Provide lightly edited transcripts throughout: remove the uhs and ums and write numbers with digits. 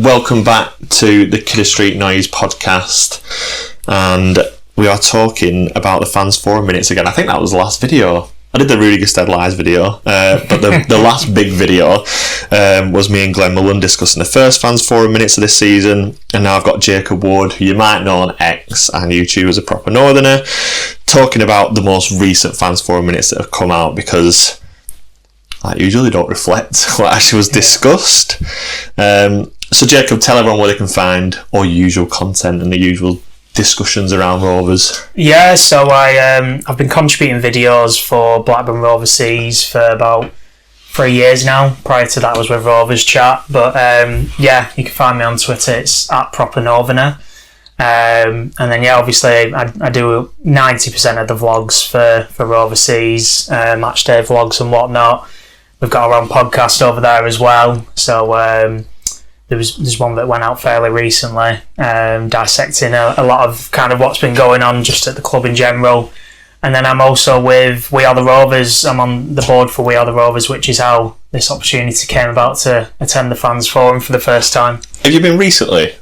welcome back to the Kidder Street Noise podcast, and we are talking about the fans forum minutes again. I think that was the last video. I did the Rudiger Stead Lies video, but the last big video was me and Glenn Mullen discussing the first fans forum minutes of this season, and now I've got Jakob Ward, who you might know on X and YouTube as a proper northerner, talking about the most recent fans forum minutes that have come out, because I usually don't reflect what actually was discussed. So Jacob, tell everyone where they can find all your usual content and the usual discussions around Rovers. Yeah, so I've been contributing videos for Blackburn Roverseas for about 3 years now. Prior to that I was with Rovers Chat, but yeah, you can find me on Twitter. It's @ProperNortherner. And then yeah, obviously I do 90% of the vlogs for Roverseas, match day vlogs and whatnot. We've got our own podcast over there as well. So there's one that went out fairly recently, dissecting a lot of kind of what's been going on just at the club in general. And then I'm also with We Are The Rovers. I'm on the board for We Are The Rovers, which is how this opportunity came about to attend the fans forum for the first time. Have you been recently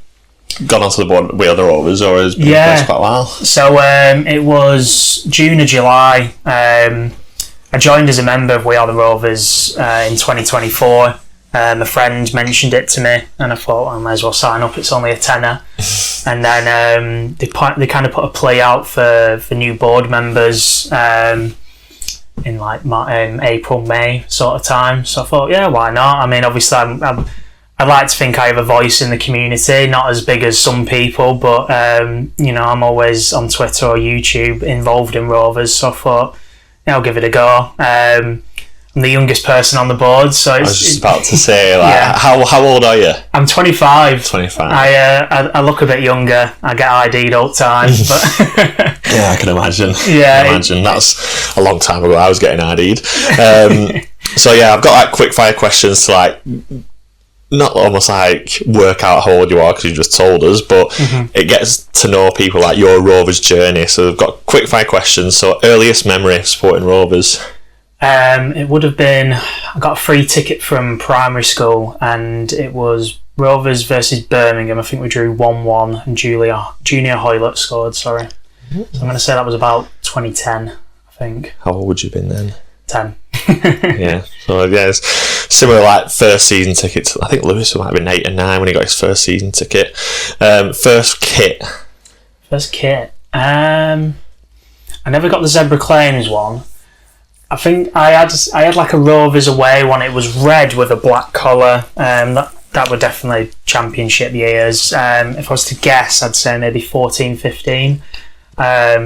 gone onto the board We Are The Rovers, or has it been in place quite a while? So it was June or July. I joined as a member of We Are The Rovers in 2024. A friend mentioned it to me, and I thought I might as well sign up. It's only a tenner. And then they kind of put a plea out for new board members in like April, May sort of time. So I thought, yeah, why not? I mean, obviously, I like to think I have a voice in the community, not as big as some people, but you know, I'm always on Twitter or YouTube involved in Rovers. So I thought, yeah, I'll give it a go. I'm the youngest person on the board, so I was just about to say, like, yeah. How old are you? I'm 25. 25. I look a bit younger. I get ID'd all the time, but yeah, I can imagine. Yeah, That's a long time ago. I was getting ID'd. So yeah, I've got like quick fire questions to like not almost like work out how old you are because you just told us, but it gets to know people like your Rovers journey. So we've got quick fire questions. So earliest memory of supporting Rovers. It would have been, I got a free ticket from primary school, and it was Rovers versus Birmingham. I think we drew 1-1, and Junior Hoylett scored, sorry. So I'm going to say that was about 2010, I think. How old would you have been then? 10. Yeah, so yeah, it's similar like first season tickets. I think Lewis might have been 8 or 9 when he got his first season ticket. First kit. First kit. I never got the Zebra Claims one. I think I had like a Rovers away one. It was red with a black collar. That were definitely championship years. If I was to guess, I'd say maybe 14, 15. I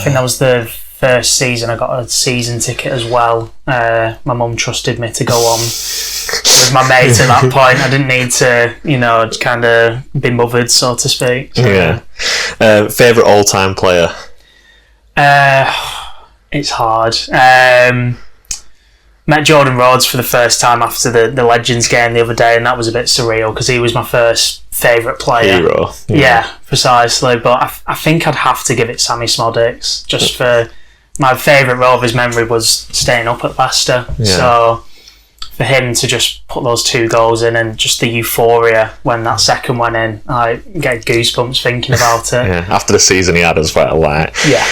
think that was the first season I got a season ticket as well. My mum trusted me to go on with my mate at that point. I didn't need to, you know, kind of be mothered, so to speak. So, yeah. Favourite all-time player? It's hard. Met Jordan Rhodes for the first time after the Legends game the other day, and that was a bit surreal because he was my first favourite player. Hero. Yeah, precisely. But I think I'd have to give it Sammy Smodics, just for my favourite Rovers memory was staying up at Leicester. Yeah. So for him to just put those 2 goals in and just the euphoria when that second went in, I get goosebumps thinking about it. Yeah, after the season he had as well. Like, yeah.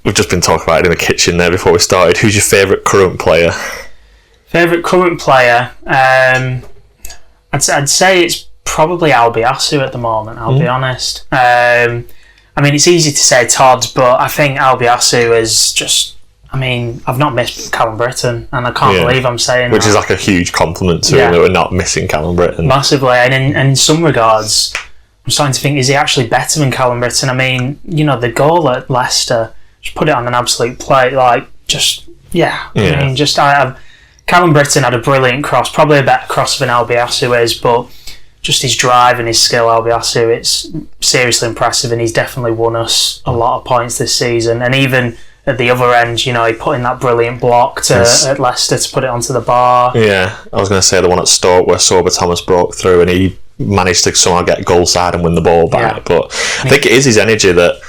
We've just been talking about it in the kitchen there before we started. Who's your favourite current player? Favourite current player? I'd say it's probably Albiasu at the moment, I'll be honest. I mean, it's easy to say Todd, but I think Albiasu is just... I mean, I've not missed Callum Britton, and I can't believe I'm saying Which that. is like a huge compliment to him that we're not missing Callum Britton. Massively, and in some regards, I'm starting to think, is he actually better than Callum Britton? I mean, you know, the goal at Leicester... Just put it on an absolute plate, like, just, yeah. I mean, just, Callum Britton had a brilliant cross, probably a better cross than Albiasu is, but just his drive and his skill, Albiasu, it's seriously impressive, and he's definitely won us a lot of points this season. And even at the other end, you know, he put in that brilliant block at Leicester to put it onto the bar. Yeah, I was going to say the one at Stoke where Sober Thomas broke through and he managed to somehow get goal side and win the ball back. But I think it is his energy that,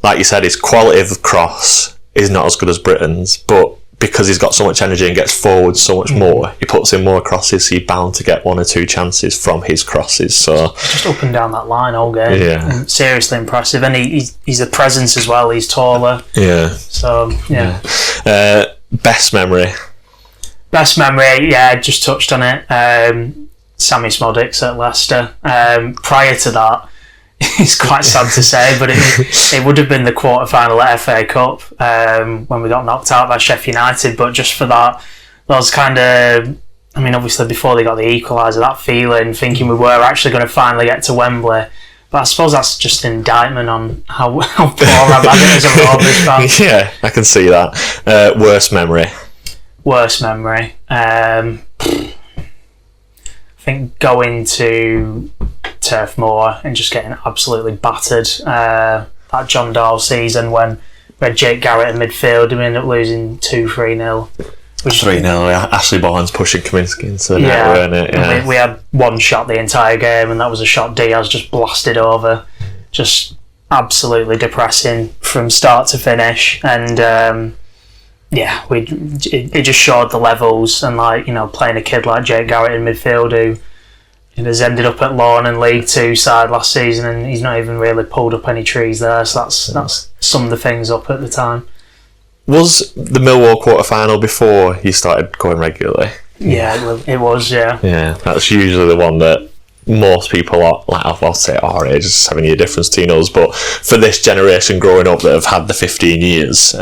like you said, his quality of cross is not as good as Britain's, but because he's got so much energy and gets forward so much more, he puts in more crosses, so you're bound to get 1 or 2 chances from his crosses. So just up and down that line all game. Yeah. And seriously impressive. And he's a presence as well. He's taller. Yeah. So, yeah. Best memory? Best memory, yeah, I just touched on it. Sammy Smodics at Leicester. Prior to that, it's quite sad to say, but it would have been the quarter-final at FA Cup when we got knocked out by Sheffield United. But just for that was kind of, I mean, obviously before they got the equaliser, that feeling, thinking we were actually going to finally get to Wembley. But I suppose that's just an indictment on how poor I've had it as a Rovers fan. Yeah, I can see that. Worst memory? Worst memory? I think going to Turf Moor and just getting absolutely battered. That John Dahl season when we had Jake Garrett in midfield and we ended up losing 2-3-0. 3-0, yeah. Ashley Barnes pushing Kaminsky into the net, weren't it? Yeah. We had one shot the entire game, and that was a shot Diaz just blasted over. Just absolutely depressing from start to finish. And it just showed the levels, and playing a kid like Jake Garrett in midfield who has ended up at Lawn and League Two side last season, and he's not even really pulled up any trees there. So that's summed the things up at the time. Was the Millwall quarter-final before you started going regularly? Yeah, it was, yeah. Yeah, that's usually the one that most people are, I'll say our age, it's a 7-year difference between us, but for this generation growing up that have had the 15 years,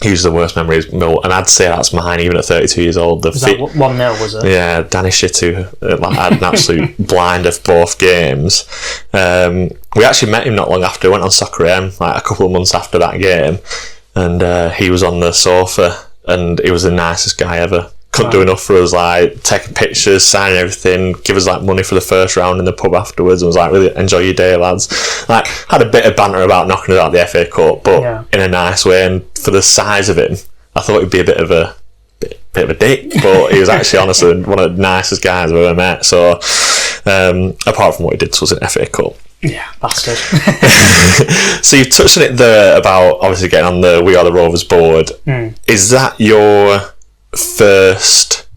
usually the worst memory is Millwall, and I'd say that's mine even at 32 years old. Was that 1-0, was it? Yeah, Danny Shitu had an absolute blind of both games. We actually met him not long after. We went on Soccer AM, a couple of months after that game, and he was on the sofa, and he was the nicest guy ever. Couldn't do enough for us, taking pictures, signing everything, give us money for the first round in the pub afterwards, and was really, enjoy your day, lads. Had a bit of banter about knocking us out of the FA Cup, but in a nice way. And for the size of him, I thought he'd be a bit of a dick, but he was actually honestly one of the nicest guys I've ever met. So apart from what he did to us in FA Cup. Yeah, bastard. So you've touched on it there about obviously getting on the We Are the Rovers board. Is that your first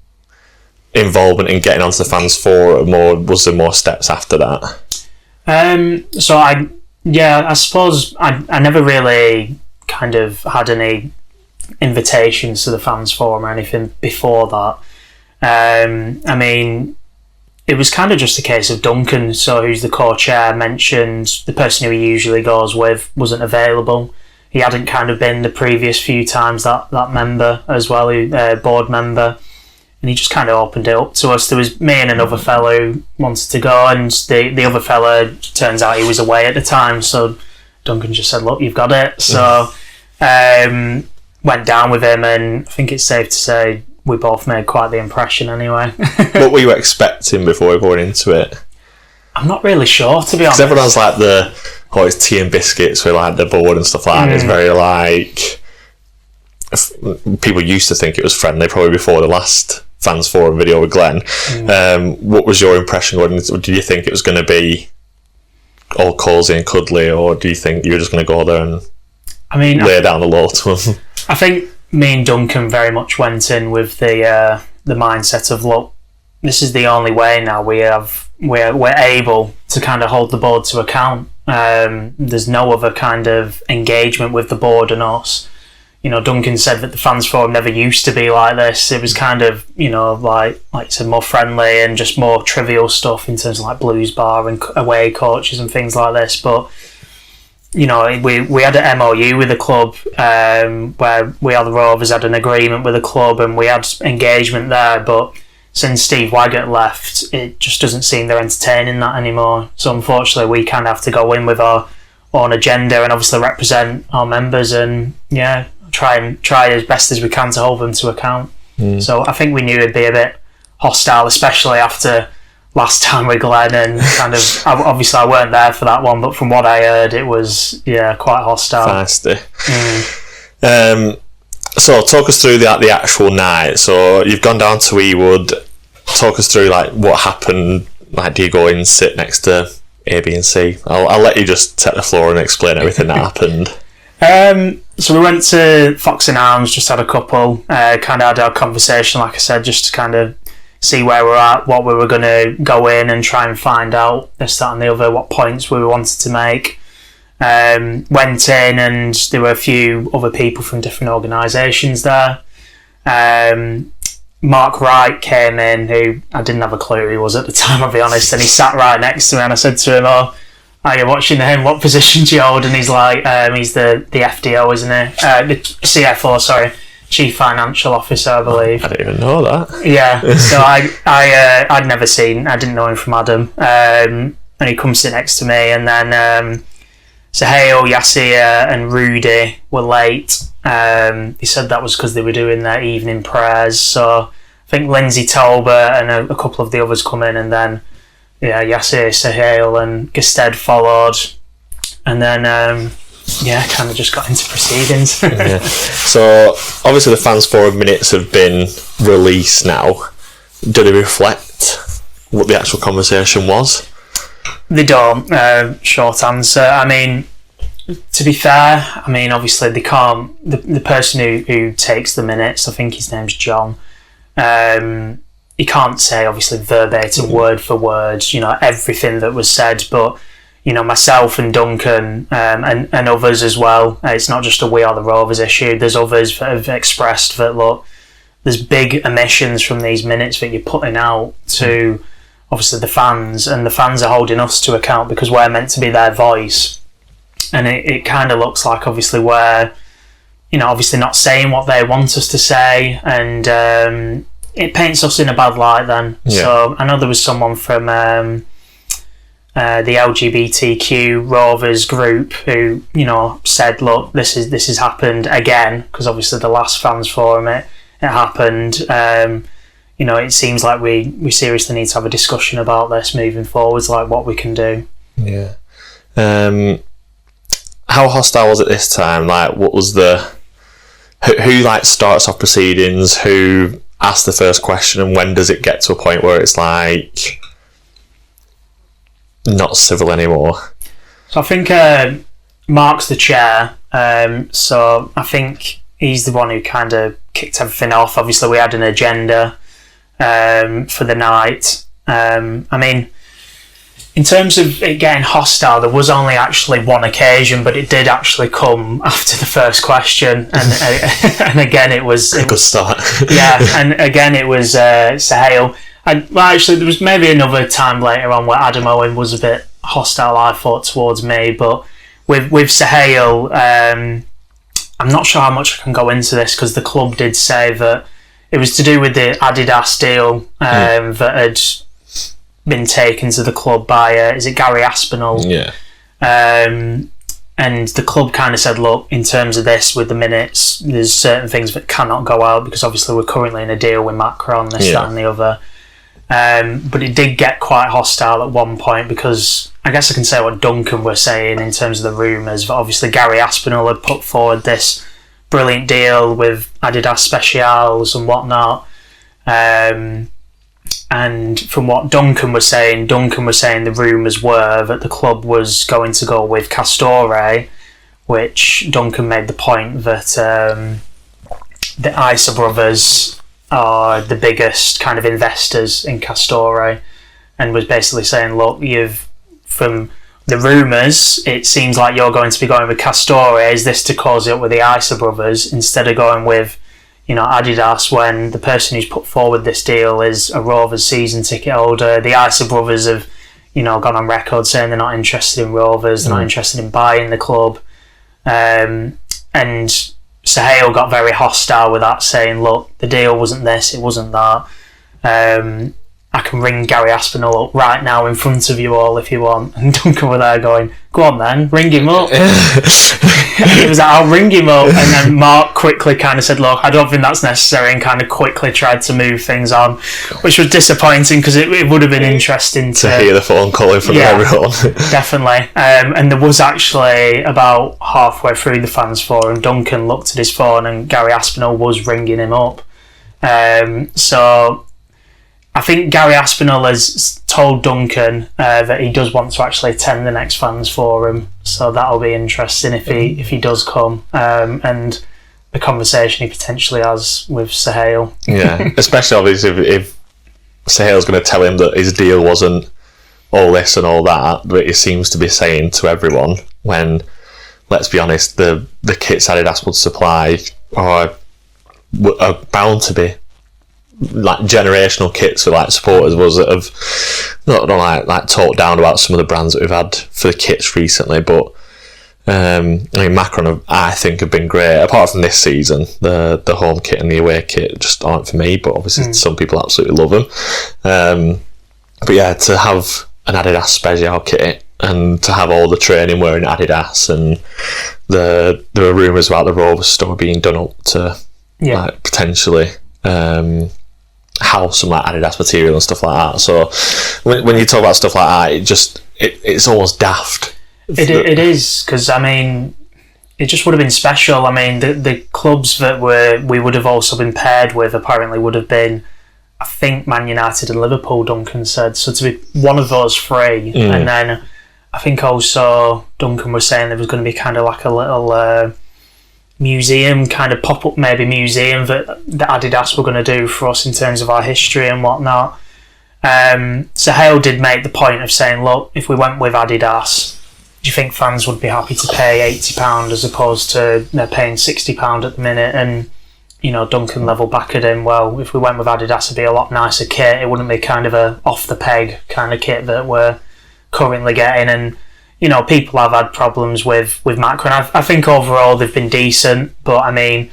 involvement in getting onto the fans forum, or was there more steps after that? I suppose I never really kind of had any invitations to the fans forum or anything before that. I mean, it was kind of just a case of Duncan, who's the co-chair, mentioned the person who he usually goes with wasn't available. He hadn't kind of been the previous few times that member as well, board member, and he just kind of opened it up to us. There was me and another fellow who wanted to go, and the other fellow, turns out he was away at the time, so Duncan just said, look, you've got it. So went down with him, and I think it's safe to say we both made quite the impression anyway. What were you expecting before going into it? I'm not really sure, to be honest. Because everyone's it's tea and biscuits with the board and stuff like that. It's very people used to think it was friendly probably before the last fans forum video with Glenn. What was your impression going into? Did you think it was going to be all cosy and cuddly, or do you think you were just going to go there and lay down the law to them? I think me and Duncan very much went in with the mindset of, look, this is the only way now we're able to kind of hold the board to account. There's no other kind of engagement with the board and us. Duncan said that the fans forum never used to be like this. It was kind of, like you said, more friendly and just more trivial stuff in terms of blues bar and away coaches and things like this. But we had an MOU with the club where We Are the Rovers had an agreement with the club, and we had engagement there. But since Steve Waggett left, it just doesn't seem they're entertaining that anymore. So unfortunately, we kind of have to go in with our own agenda and obviously represent our members, and try as best as we can to hold them to account. So I think we knew it'd be a bit hostile, especially after last time with Glenn, and kind of obviously I weren't there for that one, but from what I heard, it was quite hostile. Feisty. So talk us through the actual night. So you've gone down to Ewood. Talk us through what happened. Do you go in and sit next to A, B and C? I'll let you just take the floor and explain everything that happened. So we went to Fox and Arms, just had a couple, kind of had our conversation, like I said, just to kind of see where we're at, what we were going to go in and try and find out this, that and the other, what points we wanted to make. Went in and there were a few other people from different organisations there. Mark Wright came in, who I didn't have a clue who he was at the time, I'll be honest, and he sat right next to me and I said to him, "Oh, are you watching him? What position do you hold?" And he's like, he's the FDO, isn't he? The CFO, sorry. Chief Financial Officer, I believe. I didn't even know that. Yeah, so I'd never seen, I didn't know him from Adam. And he comes sit next to me, and then Sahel, Yassir and Rudy were late. He said that was because they were doing their evening prayers. So I think Lindsay Tolbert and a couple of the others come in, and then Yassir, Sahel and Gested followed. And then kind of just got into proceedings. Yeah. So obviously the fans forum minutes have been released now. Do they reflect what the actual conversation was? They don't. Short answer. I mean, to be fair, I mean, obviously they can't. The person who takes the minutes, I think his name's John. He can't say obviously verbatim, word for word, everything that was said, but myself and Duncan and others as well. It's not just a We Are the Rovers issue. There's others that have expressed that, look, there's big omissions from these minutes that you're putting out to obviously the fans, and the fans are holding us to account because we're meant to be their voice. And it kind of looks like obviously we're, obviously not saying what they want us to say, and it paints us in a bad light then. Yeah. So I know there was someone from the LGBTQ Rovers group who, said, look, this has happened again, because obviously the last fans forum it happened. It seems like we seriously need to have a discussion about this moving forwards, like what we can do. Yeah. How hostile was it this time? Like, what was who starts off proceedings? Who asked the first question, and when does it get to a point where it's like not civil anymore? So I think Mark's the chair, so I think he's the one who kind of kicked everything off. Obviously we had an agenda for the night. I mean, in terms of it getting hostile, there was only actually one occasion, but it did actually come after the first question, and again it was a good start. Yeah, and again it was Sahel. Actually, there was maybe another time later on where Adam Owen was a bit hostile, I thought, towards me, but with Sahel, I'm not sure how much I can go into this, because the club did say that it was to do with the Adidas deal that had been taken to the club by, is it Gary Aspinall? Yeah. And the club kind of said, look, in terms of this, with the minutes, there's certain things that cannot go out, because obviously we're currently in a deal with Macron, that and the other. But it did get quite hostile at one point, because I guess I can say what Duncan was saying in terms of the rumours, but obviously Gary Aspinall had put forward this brilliant deal with Adidas Specials and whatnot. And from what Duncan was saying the rumours were that the club was going to go with Castore, which Duncan made the point that the Isa brothers are the biggest kind of investors in Castore, and was basically saying, look, from the rumours, it seems like you're going to be going with Castore. Is this to cause it up with the Isa brothers instead of going with Adidas, when the person who's put forward this deal is a Rovers season ticket holder? The Isa brothers have, gone on record saying they're not interested in Rovers, they're not interested in buying the club. And Sahel got very hostile with that, saying, look, the deal wasn't this, it wasn't that. I can ring Gary Aspinall up right now in front of you all if you want. And Duncan was there going, go on then, ring him up. He was like, I'll ring him up. And then Mark quickly kind of said, look, I don't think that's necessary, and kind of quickly tried to move things on, which was disappointing, because it would have been interesting to hear the phone call in front of everyone. Definitely. And there was actually, about halfway through the fans forum, Duncan looked at his phone and Gary Aspinall was ringing him up. So I think Gary Aspinall has told Duncan that he does want to actually attend the next Fans Forum, so that'll be interesting if he does come, and the conversation he potentially has with Sahel. Yeah, especially obviously if Sahel's going to tell him that his deal wasn't all this and all that, but he seems to be saying to everyone, when, let's be honest, the kits Adidas would supply are bound to be like generational kits for like supporters was that have not like talked down about some of the brands that we've had for the kits recently, but I mean Macron I think have been great apart from this season. The home kit and the away kit just aren't for me, but obviously some people absolutely love them. But yeah, to have an Adidas Special kit and to have all the training wearing Adidas, and there were rumours about the Rovers store being done up to like potentially house some like Adidas material and stuff like that. So when you talk about stuff like that, it's almost daft. It is, because I mean, it just would have been special. I mean, the clubs that we would have also been paired with apparently would have been, I think, Man United and Liverpool, Duncan said. So to be one of those three, and then I think also Duncan was saying there was going to be kind of like a little museum, kind of pop-up maybe museum that Adidas were going to do for us in terms of our history and whatnot. Sahel did make the point of saying, look, if we went with Adidas, do you think fans would be happy to pay £80 as opposed to they're paying £60 at the minute? And Duncan level back at him, well, if we went with Adidas, it'd be a lot nicer kit. It wouldn't be kind of a off the peg kind of kit that we're currently getting. And people have had problems with Macron. I think overall they've been decent, but I mean,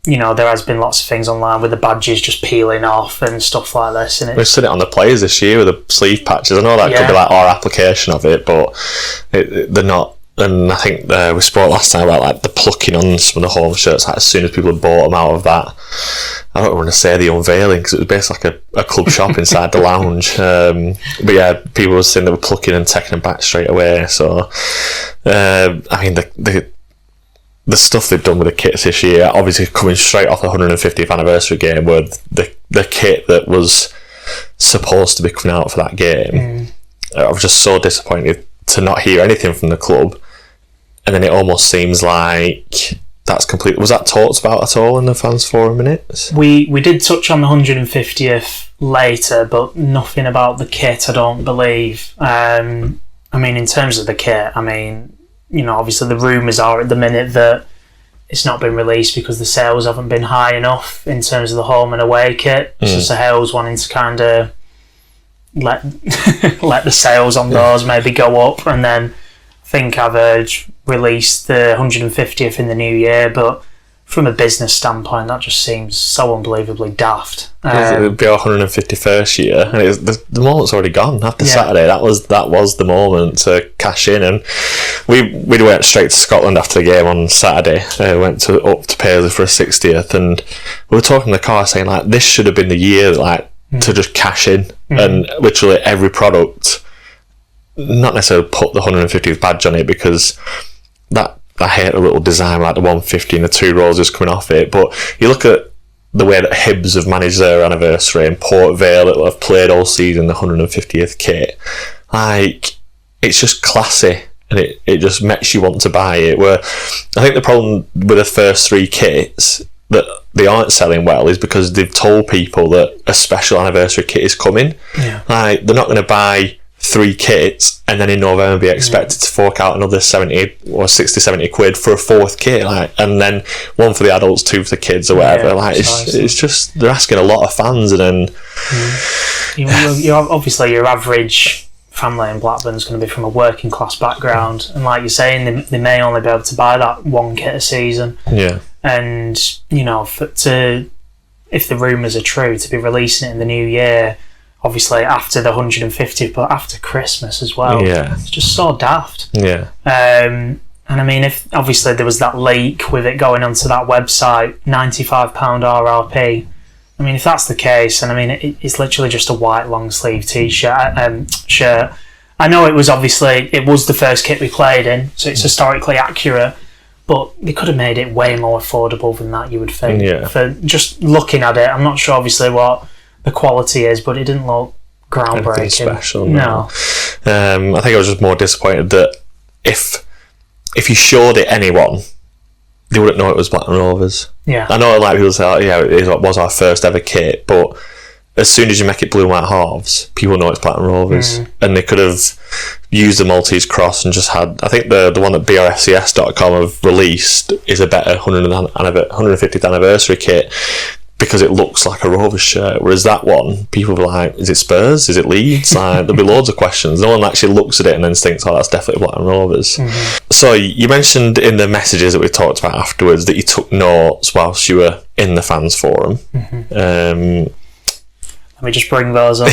there has been lots of things online with the badges just peeling off and stuff like this. And we've seen it on the players this year with the sleeve patches. I know that could be like our application of it, but they're not. And I think we spoke last time about like the plucking on some of the home shirts. Like as soon as people had bought them out of that, I don't want to say the unveiling because it was basically like a club shop inside the lounge. But yeah, people were saying they were plucking and taking them back straight away. So I mean the stuff they've done with the kits this year, obviously coming straight off the 150th anniversary game, where the kit that was supposed to be coming out for that game, I was just so disappointed to not hear anything from the club. And then it almost seems like that's complete. Was that talked about at all in the Fans Forum minutes? We did touch on the 150th later, but nothing about the kit, I don't believe. I mean, in terms of the kit, I mean, obviously the rumours are at the minute that it's not been released because the sales haven't been high enough in terms of the home and away kit. So Sahel's wanting to kind of let the sales on those maybe go up, and then I think I've heard release the 150th in the new year. But from a business standpoint, that just seems so unbelievably daft. It would be our 151st year, and the moment's already gone after Saturday. That was the moment to cash in, and we went straight to Scotland after the game on Saturday. Went up to Paisley for a 60th, and we were talking in the car saying like this should have been the year to just cash in, and literally every product, not necessarily put the 150th badge on it, because that I hate a little design like the 150 and the two roses coming off it. But you look at the way that Hibs have managed their anniversary, and Port Vale that have played all season the 150th kit, like it's just classy, and it just makes you want to buy it. Where I think the problem with the first three kits that they aren't selling well is because they've told people that a special anniversary kit is coming. Like they're not going to buy 3 kits and then in November be expected to fork out another 70 or 60, 70 quid for a 4th kit, and then 1 for the adults, 2 for the kids or whatever. It's just they're asking a lot of fans, and then you're obviously your average family in Blackburn is going to be from a working class background, and like you're saying, they may only be able to buy that 1 kit a season. And if the rumours are true, to be releasing it in the new year, obviously after the 150th, but after Christmas as well. It's just so daft. And I mean, if obviously there was that leak with it going onto that website, £95 RRP. I mean, if that's the case, and I mean, it's literally just a white long sleeve t-shirt shirt. I know it was the first kit we played in, so it's historically accurate. But they could have made it way more affordable than that, you would think. For just looking at it, I'm not sure obviously what the quality is, but it didn't look groundbreaking. Special. No. I think I was just more disappointed that if you showed it anyone, they wouldn't know it was Blackburn Rovers. Yeah. I know, like, people say, oh, yeah, it was our first ever kit, but as soon as you make it blue and white halves, people know it's Blackburn Rovers. And they could have used the Maltese cross and just had, I think the one that brfcs.com have released is a better 150th anniversary kit, because it looks like a Rovers shirt, whereas that one, people were like, is it Spurs? Is it Leeds? Like, there'll be loads of questions. No one actually looks at it and then thinks, oh, that's definitely Blackburn Rovers. So you mentioned in the messages that we talked about afterwards that you took notes whilst you were in the fans forum. Let me just bring those up.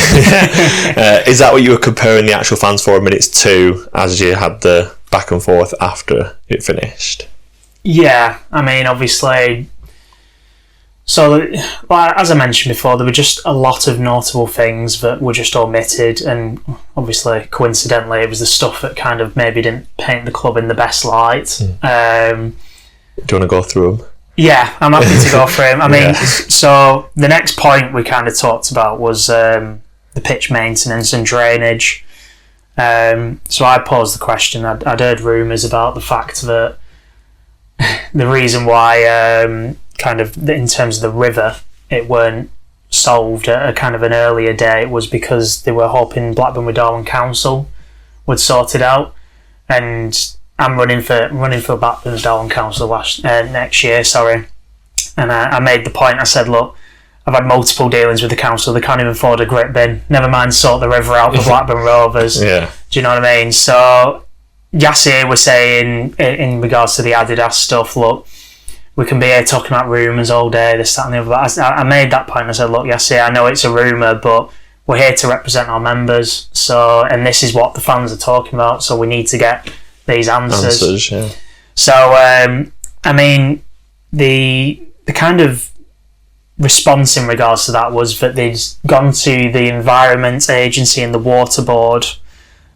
Is that what you were comparing the actual fans forum minutes to, as you had the back and forth after it finished? Yeah, I mean, obviously. So, like, as I mentioned before, there were just a lot of notable things that were just omitted, and obviously, coincidentally, it was the stuff that kind of maybe didn't paint the club in the best light. Do you want to go through them? Yeah, I'm happy to go through them. I mean, so the next point we kind of talked about was the pitch maintenance and drainage. So I posed the question. I'd heard rumours about the fact that the reason why kind of in terms of the river it weren't solved at a kind of an earlier date was because they were hoping Blackburn with Darwen Council would sort it out, and I'm running for Blackburn with Darwen Council next year, and I made the point. I said, look, I've had multiple dealings with the council, they can't even afford a grit bin, never mind sort the river out for Blackburn Rovers. Yeah. Do you know what I mean? So Yassir was saying in regards to the Adidas stuff, look, we can be here talking about rumours all day, this, that and the other. But I made that point. I said, look, Yassir, I know it's a rumour, but we're here to represent our members. So, and this is what the fans are talking about. So we need to get these answers. Yeah. So, I mean, the kind of response in regards to that was that they'd gone to the Environment Agency and the Water Board,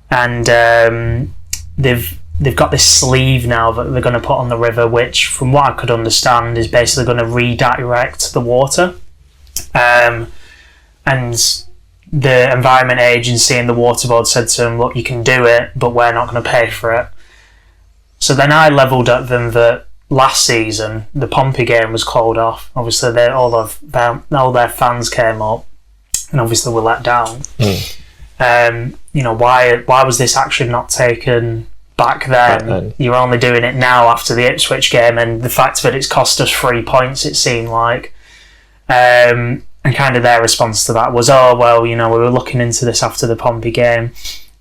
and they've got this sleeve now that they're going to put on the river, which, from what I could understand, is basically going to redirect the water. And the Environment Agency and the Water Board said to them, look, you can do it, but we're not going to pay for it. So then I levelled at them that last season, the Pompey game was called off. Obviously, all their fans came up, and obviously were let down. Why was this action not taken back then? You're only doing it now after the Ipswich game, and the fact that it's cost us 3 points, it seemed like. And kind of their response to that was, oh, well, we were looking into this after the Pompey game.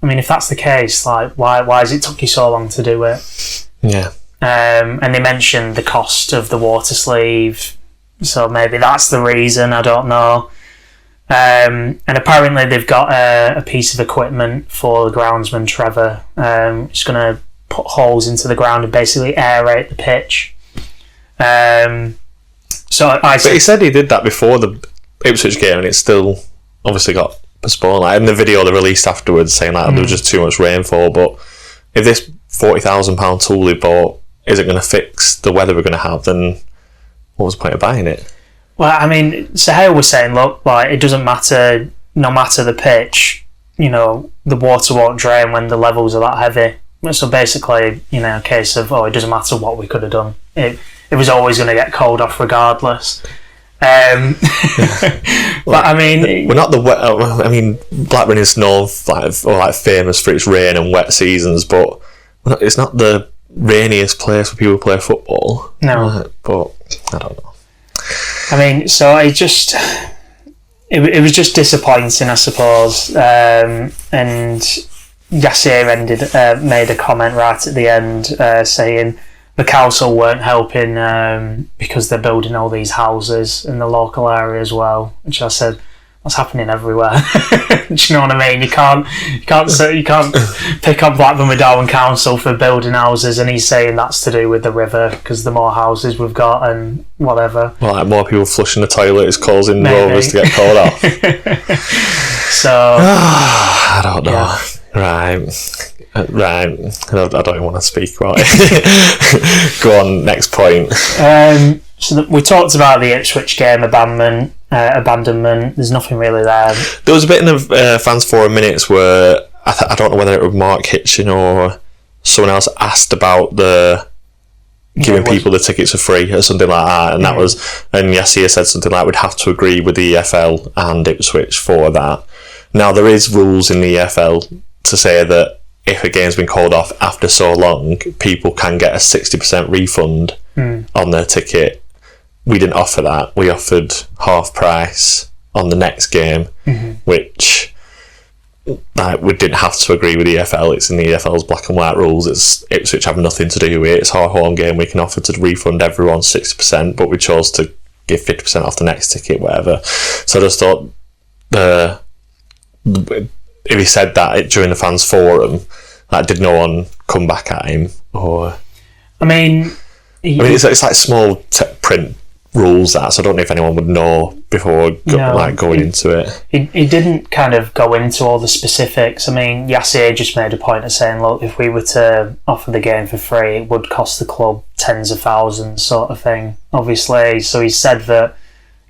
I mean, if that's the case, like, why has it took you so long to do it? Yeah. And they mentioned the cost of the water sleeve, so maybe that's the reason, I don't know. And apparently they've got a piece of equipment for the groundsman, Trevor. It's going to put holes into the ground and basically aerate the pitch. But he said he did that before the Ipswich game, and it still obviously got postponed. Like, in the video they released afterwards, saying that there was just too much rainfall. But if this £40,000 tool they bought isn't going to fix the weather we're going to have, then what was the point of buying it? Well, I mean, Sahel was saying, look, like, it doesn't matter, no matter the pitch, the water won't drain when the levels are that heavy. So basically, a case of, it doesn't matter what we could have done. It was always going to get called off regardless. But I mean, we're not the wet. I mean, Blackburn is known famous for its rain and wet seasons, but it's not the rainiest place where people play football. No, but I don't know. I mean, so it was just disappointing, I suppose. And Yassir made a comment right at the end saying the council weren't helping because they're building all these houses in the local area as well, which I said, that's happening everywhere. Do you know what I mean? You can't pick on Blackburn with Darwen Council for building houses, and he's saying that's to do with the river because the more houses we've got and whatever. Well, like more people flushing the toilet is causing Rovers to get called off. So I don't know. Yeah. Right. I don't even want to speak about it. Go on, next point. So we talked about the Ipswich game abandonment. abandonment. There's nothing really there. There was a bit in the fans forum minutes where I don't know whether it was Mark Hitchin or someone else asked about the giving people the tickets for free or something like that, and that was, and Yasir said something like we'd have to agree with the EFL and Ipswich for that. Now there is rules in the EFL to say that if a game's been called off after so long, people can get a 60% refund on their ticket. We didn't offer that. We offered half price on the next game, which we didn't have to agree with the EFL. It's in the EFL's black and white rules. It's Ipswich have nothing to do with it. It's our home game. We can offer to refund everyone 60%, but we chose to give 50% off the next ticket, whatever. So I just thought if he said that during the fans forum, did no one come back at him? Or I mean, it's like small print rules that, so I don't know if anyone would know before going into it. He didn't kind of go into all the specifics. I mean, Yasir just made a point of saying, look, if we were to offer the game for free, it would cost the club tens of thousands, sort of thing. Obviously, so he said that,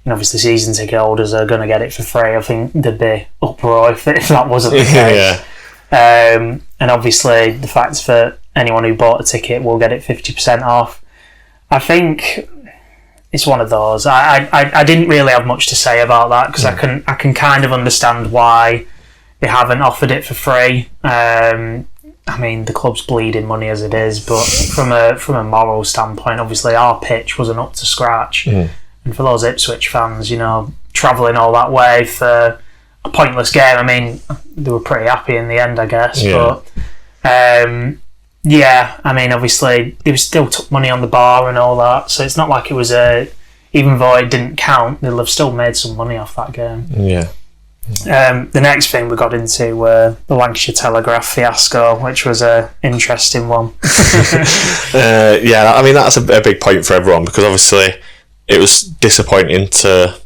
obviously season ticket holders are going to get it for free. I think there'd be uproar if that wasn't the case. And obviously the fact that anyone who bought a ticket will get it 50% off. I think it's one of those. I didn't really have much to say about that because I can kind of understand why they haven't offered it for free. I mean, the club's bleeding money as it is, but from a moral standpoint, obviously our pitch wasn't up to scratch. And for those Ipswich fans, travelling all that way for a pointless game, I mean, they were pretty happy in the end, I guess. Yeah. But I mean, obviously they still took money on the bar and all that, so it's not like it was even though it didn't count, they'll have still made some money off that game. The next thing we got into were the Lancashire Telegraph fiasco, which was an interesting one. I mean, that's a big point for everyone, because obviously it was disappointing to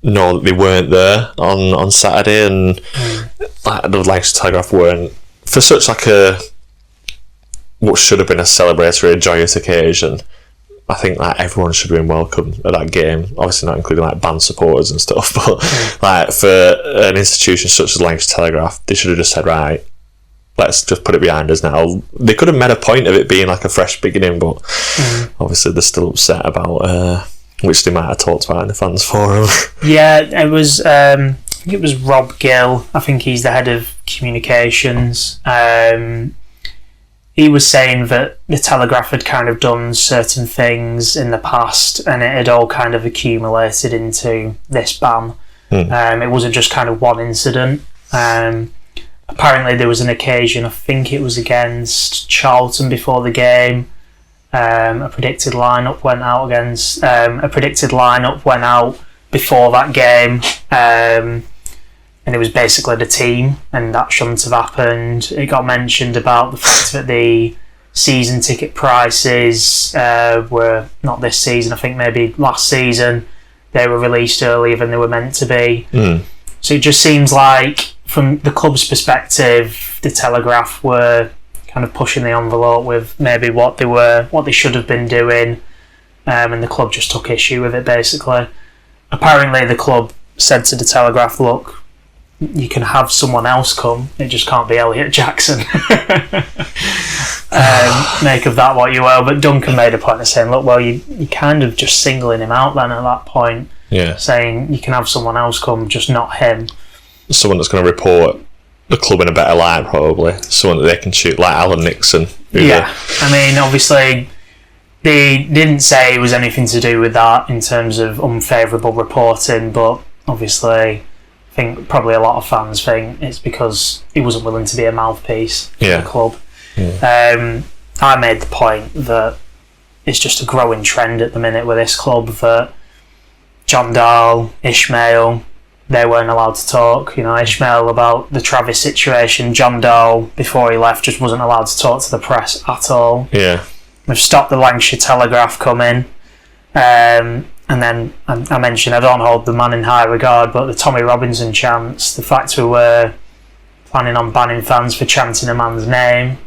know that they weren't there on Saturday, and the Lancashire Telegraph weren't, for such what should have been a celebratory, joyous occasion. I think everyone should have been welcome at that game. Obviously not including band supporters and stuff, but for an institution such as Lancashire Telegraph, they should have just said, right, let's just put it behind us now. They could have made a point of it being a fresh beginning, but obviously they're still upset about which they might have talked about in the fans forum. Yeah, it was I think it was Rob Gill. I think he's the head of communications. He was saying that the Telegraph had kind of done certain things in the past, and it had all kind of accumulated into this ban. It wasn't just kind of one incident. Apparently there was an occasion, I think it was against Charlton before the game. A predicted lineup went out before that game, and it was basically the team, and that shouldn't have happened. It got mentioned about the fact that the season ticket prices were not this season, I think maybe last season, they were released earlier than they were meant to be. So it just seems like, from the club's perspective, the Telegraph were kind of pushing the envelope with maybe what they should have been doing, and the club just took issue with it, basically. Apparently the club said to the Telegraph, look, you can have someone else come, it just can't be Elliot Jackson. Make of that what you will. But Duncan made a point of saying, look, well, you kind of just singling him out then at that point, saying you can have someone else come, just not him. Someone that's going to report the club in a better light, probably. Someone that they can shoot, like Alan Nixon. I mean, obviously they didn't say it was anything to do with that in terms of unfavourable reporting, but obviously I think probably a lot of fans think it's because he wasn't willing to be a mouthpiece for the club. I made the point that it's just a growing trend at the minute with this club that John Dahl, Ishmael, they weren't allowed to talk. Ishmael about the Travis situation. John Dahl, before he left, just wasn't allowed to talk to the press at all. We've stopped the Lancashire Telegraph coming. And then I mentioned, I don't hold the man in high regard, but the Tommy Robinson chants, the fact we were planning on banning fans for chanting a man's name,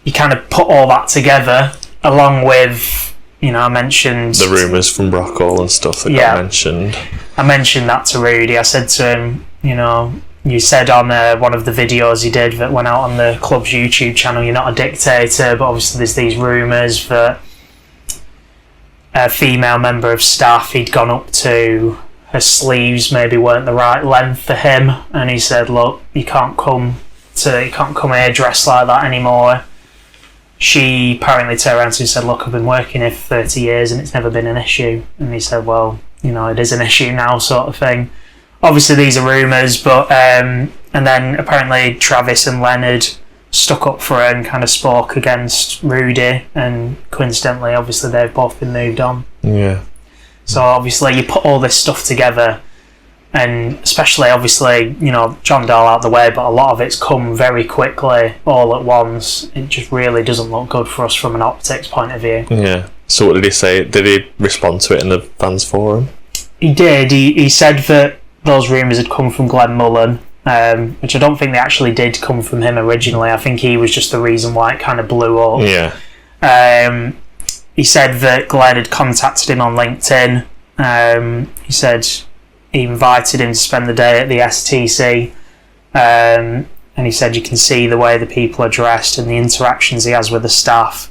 you kind of put all that together, along with, I mentioned... the rumours from Brockhall and stuff that got mentioned. I mentioned that to Rudy. I said to him, you said on one of the videos he did that went out on the club's YouTube channel, you're not a dictator, but obviously there's these rumours that a female member of staff he'd gone up to, her sleeves maybe weren't the right length for him, and he said, look, you can't come here dressed like that anymore. She apparently turned around to him and said, look, I've been working here for 30 years and it's never been an issue. And he said, well, it is an issue now, sort of thing. Obviously these are rumours, but and then apparently Travis and Leonard stuck up for her and kind of spoke against Rudy, and coincidentally, obviously they've both been moved on. Yeah. So obviously you put all this stuff together, and especially obviously, John Dahl out the way, but a lot of it's come very quickly, all at once. It just really doesn't look good for us from an optics point of view. Yeah. So what did he say? Did he respond to it in the fans forum? He did. He said that those rumours had come from Glenn Mullen, which I don't think they actually did come from him originally. I think he was just the reason why it kind of blew up. Yeah. He said that Glenn had contacted him on LinkedIn. He said he invited him to spend the day at the STC, and he said you can see the way the people are dressed and the interactions he has with the staff.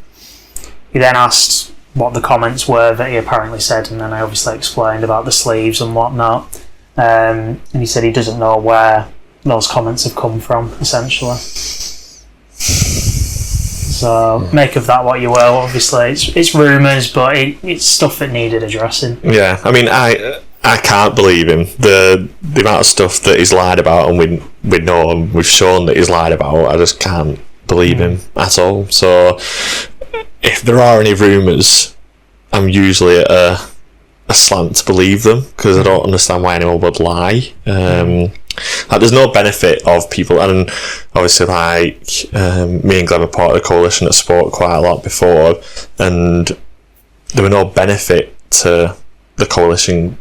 He then asked what the comments were that he apparently said, and then I obviously explained about the sleeves and whatnot. And he said he doesn't know where those comments have come from, essentially. So make of that what you will. Obviously, it's rumours, but it's stuff that needed addressing. Yeah, I mean, I can't believe him. The amount of stuff that he's lied about, and we know and we've shown that he's lied about, I just can't believe him at all. So if there are any rumours, I'm usually at a slant to believe them, because I don't understand why anyone would lie. There's no benefit of people, and obviously me and Glenn were part of the coalition at Sport quite a lot before, and there were no benefit to the coalition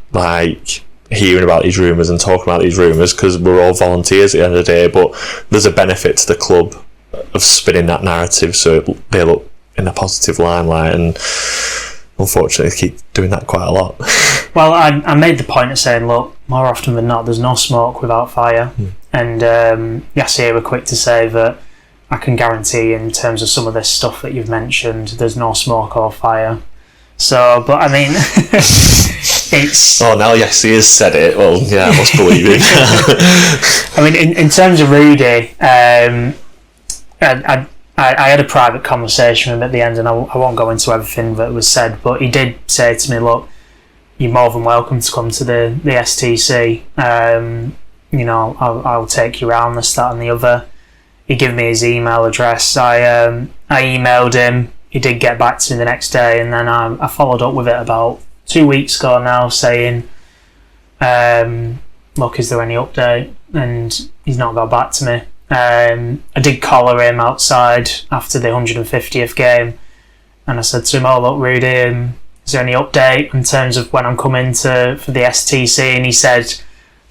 hearing about these rumours and talking about these rumours, because we're all volunteers at the end of the day. But there's a benefit to the club of spinning that narrative so they look in a positive limelight, and unfortunately keep doing that quite a lot. Well, I made the point of saying, look, more often than not, there's no smoke without fire. And Yassir were quick to say that I can guarantee in terms of some of this stuff that you've mentioned, there's no smoke or fire. So, but I mean, it's... Oh, now Yassir's said it. Well, yeah, I must believe it. I mean, in terms of Rudy, I had a private conversation with him at the end, and I won't go into everything that was said, but he did say to me, look, you're more than welcome to come to the STC. I'll take you around this, that and the other. He gave me his email address. I emailed him. He did get back to me the next day, and then I followed up with it about 2 weeks ago now, saying, look, is there any update? And he's not got back to me. I did collar him outside after the 150th game, and I said to him, oh look Rudy, is there any update in terms of when I'm coming for the STC? And he said,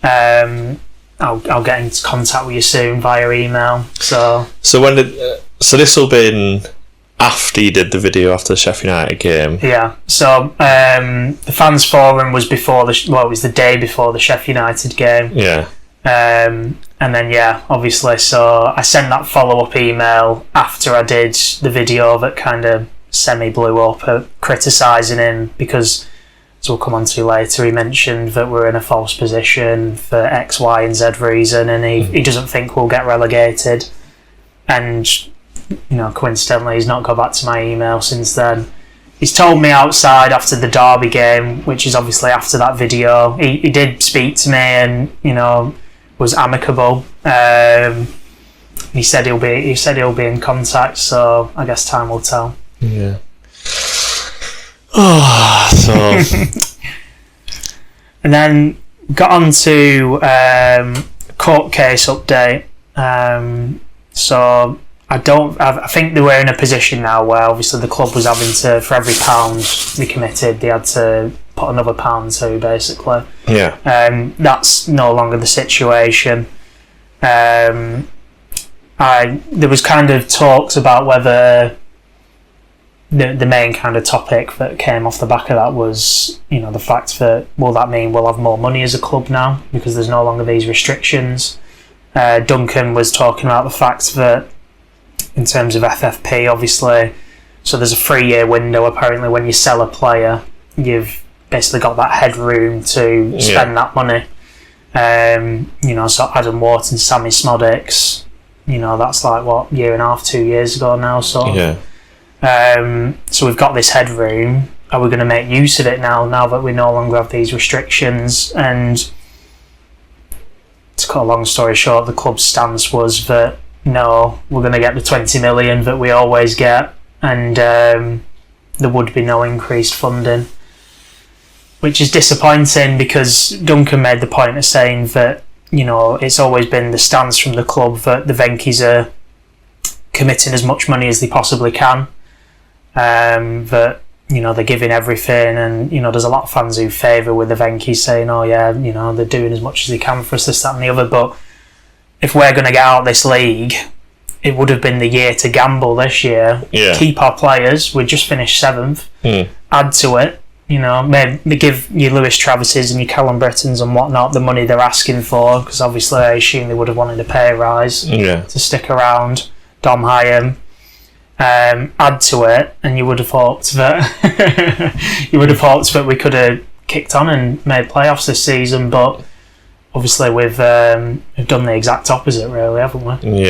I'll get into contact with you soon via email. So when this will be after you did the video after the Sheffield United game? Yeah, so the fans forum was it was the day before the Sheffield United game. Yeah. And then obviously, so I sent that follow-up email after I did the video that kind of semi-blew up, criticising him because, as we'll come on to later, he mentioned that we're in a false position for X, Y and Z reason, and he doesn't think we'll get relegated. And coincidentally, he's not got back to my email since then. He's told me outside after the Derby game, which is obviously after that video, he did speak to me and was amicable. He said he'll be in contact, so I guess time will tell. Yeah. Oh, so. And then got on to court case update. So I think they were in a position now where obviously the club was having to, for every £1 they committed, they had to put another £1 to, basically. Yeah. That's no longer the situation. There was kind of talks about whether the main kind of topic that came off the back of that was, the fact that, will that mean we'll have more money as a club now because there's no longer these restrictions? Duncan was talking about the fact that in terms of FFP, obviously, so there's a 3-year window apparently when you sell a player, you've basically got that headroom to spend that money. So Adam Wharton, Sammy Smodics, that's like what, 1.5, 2 years ago now, sort of. Yeah. So we've got this headroom. Are we going to make use of it now that we no longer have these restrictions? And to cut a long story short, the club's stance was that no, we're going to get the 20 million that we always get, and there would be no increased funding, which is disappointing because Duncan made the point of saying that it's always been the stance from the club that the Venkies are committing as much money as they possibly can. That they're giving everything, and there's a lot of fans who favour with the Venkies saying, oh yeah, they're doing as much as they can for us, this, that and the other. But if we're going to get out of this league, it would have been the year to gamble this year. Keep our players. We just finished 7th. Add to it, maybe give your Lewis Travises and your Callum Brittons and whatnot the money they're asking for, because obviously I assume they would have wanted a pay rise to stick around. Dom Hyam. Add to it, and you would have hoped that we could have kicked on and made playoffs this season. But obviously, we've done the exact opposite, really, haven't we?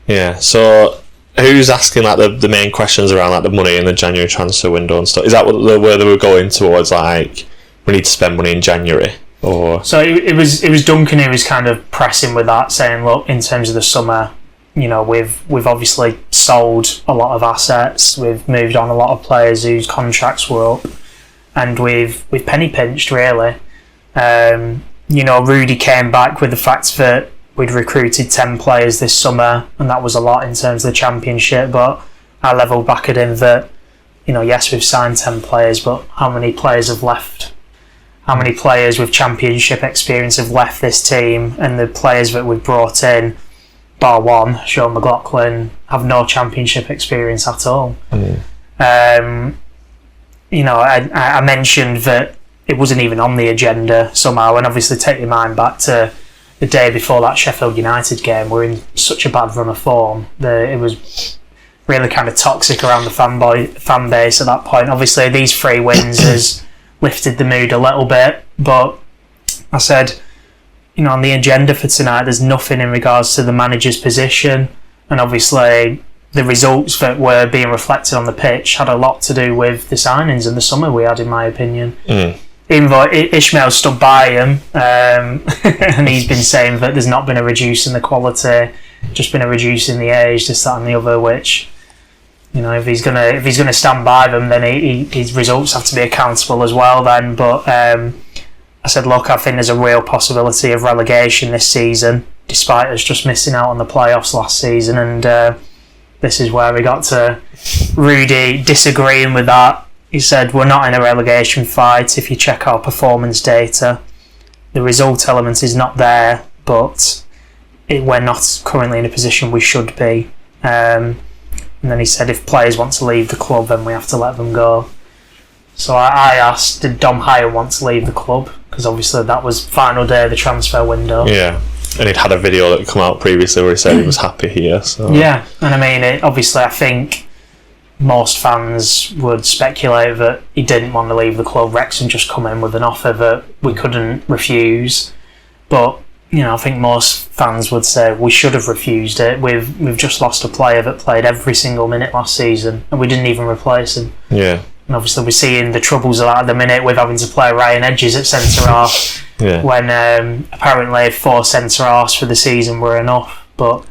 Yeah. So, who's asking like the main questions around like the money in the January transfer window and stuff? Is that where they were going towards? Like, we need to spend money in January, or so it was Duncan who was kind of pressing with that, saying, look, in terms of the summer. We've obviously sold a lot of assets. We've moved on a lot of players whose contracts were up, and we've penny pinched really. Rudy came back with the fact that we'd recruited 10 players this summer, and that was a lot in terms of the championship. But I levelled back at him that yes, we've signed 10 players, but how many players have left? How many players with championship experience have left this team? And the players that we've brought in, bar one, Sean McLaughlin, have no championship experience at all. I mentioned that it wasn't even on the agenda somehow, and obviously take your mind back to the day before that Sheffield United game. We're in such a bad run of form that it was really kind of toxic around the fan base at that point. Obviously these 3 wins has lifted the mood a little bit, but I said, on the agenda for tonight, there's nothing in regards to the manager's position, and obviously the results that were being reflected on the pitch had a lot to do with the signings in the summer we had, in my opinion. Even though Ishmael stood by him, and he's been saying that there's not been a reduce in the quality, just been a reduce in the age, this, that and the other, which, if he's gonna stand by them, then his results have to be accountable as well then. But I said, look, I think there's a real possibility of relegation this season, despite us just missing out on the playoffs last season. And this is where we got to Rudy disagreeing with that. He said, we're not in a relegation fight. If you check our performance data, the result element is not there, but we're not currently in a position we should be. And then he said, if players want to leave the club, then we have to let them go. So I asked, did Dom Hyam want to leave the club? Because obviously that was final day of the transfer window. Yeah, and he'd had a video that come out previously where he said he was happy here. So. Yeah, and I mean, obviously I think most fans would speculate that he didn't want to leave the club. Wrexham just come in with an offer that we couldn't refuse. But, I think most fans would say we should have refused it. We've just lost a player that played every single minute last season, and we didn't even replace him. Yeah. And obviously we're seeing the troubles of that at the minute with having to play Ryan Edges at centre-half when apparently 4 centre-halves for the season were enough. But,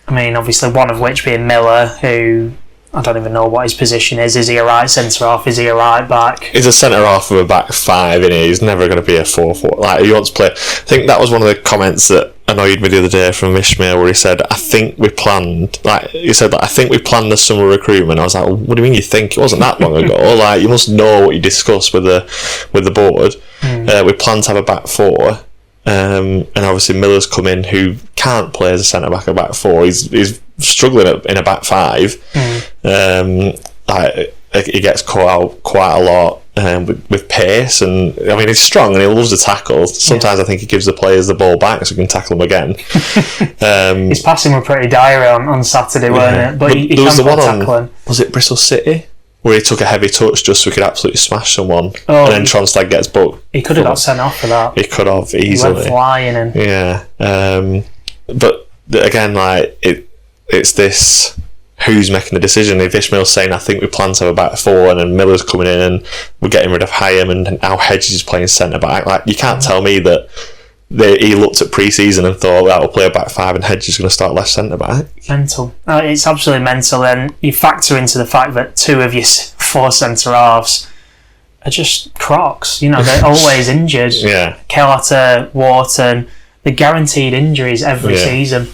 I mean, obviously one of which being Miller, who I don't even know what his position is. Is he a right centre-half? Is he a right back? He's a centre-half with a back 5, isn't he? He's never going to be a 4-4. Like, he wants to play... I think that was one of the comments that annoyed me the other day from Ishmael, where he said, I think we planned... I think we planned the summer recruitment. I was like, well, what do you mean you think? It wasn't that long ago. Like, you must know what you discussed with the board. We planned to have a back 4. And obviously Miller's come in, who can't play as a centre back or back 4. He's struggling in a back 5. he gets caught out quite a lot with pace, and I mean he's strong and he loves to tackle. Sometimes I think he gives the players the ball back so he can tackle them again. His passing were pretty dire on Saturday, weren't it? But he there was can the one tackling. Was it Bristol City? Where he took a heavy touch just so he could absolutely smash someone, and then Tronstad gets booked. He could have got sent off for that. He could have easily. He went flying and but again, like it's this. Who's making the decision? If Ishmael's saying, I think we plan to have a back four, and then Miller's coming in and we're getting rid of Hyam, and now Hedges is playing centre back. Like, you can't tell me that he looked at pre-season and thought that we'll play a back five and Hedges is going to start left centre back. Mental. It's absolutely mental. And you factor into the fact that two of your four centre halves are just crocs. You know, they're always injured. Yeah. Kelleher, Wharton, they're guaranteed injuries every season.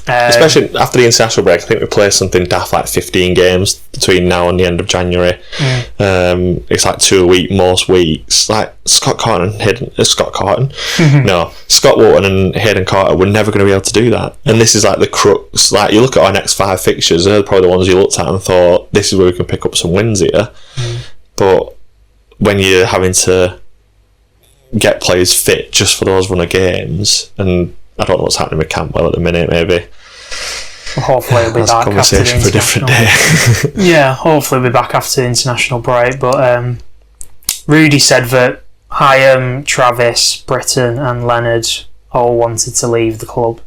Especially after the international break, I think we play something daft like 15 games between now and the end of January. It's like 2 a week most weeks. Like Scott Wharton and Hayden Carter were never going to be able to do that. And this is like the crux. Like, you look at our next 5 fixtures, they're probably the ones you looked at and thought, this is where we can pick up some wins here. But when you're having to get players fit just for those run of games, and I don't know what's happening with Campbell at the minute, maybe. Well, hopefully he'll be That's back a conversation for a different day. Yeah, hopefully he'll be back after the international break. But Rudy said that Hyam, Travis, Britton and Leonard all wanted to leave the club.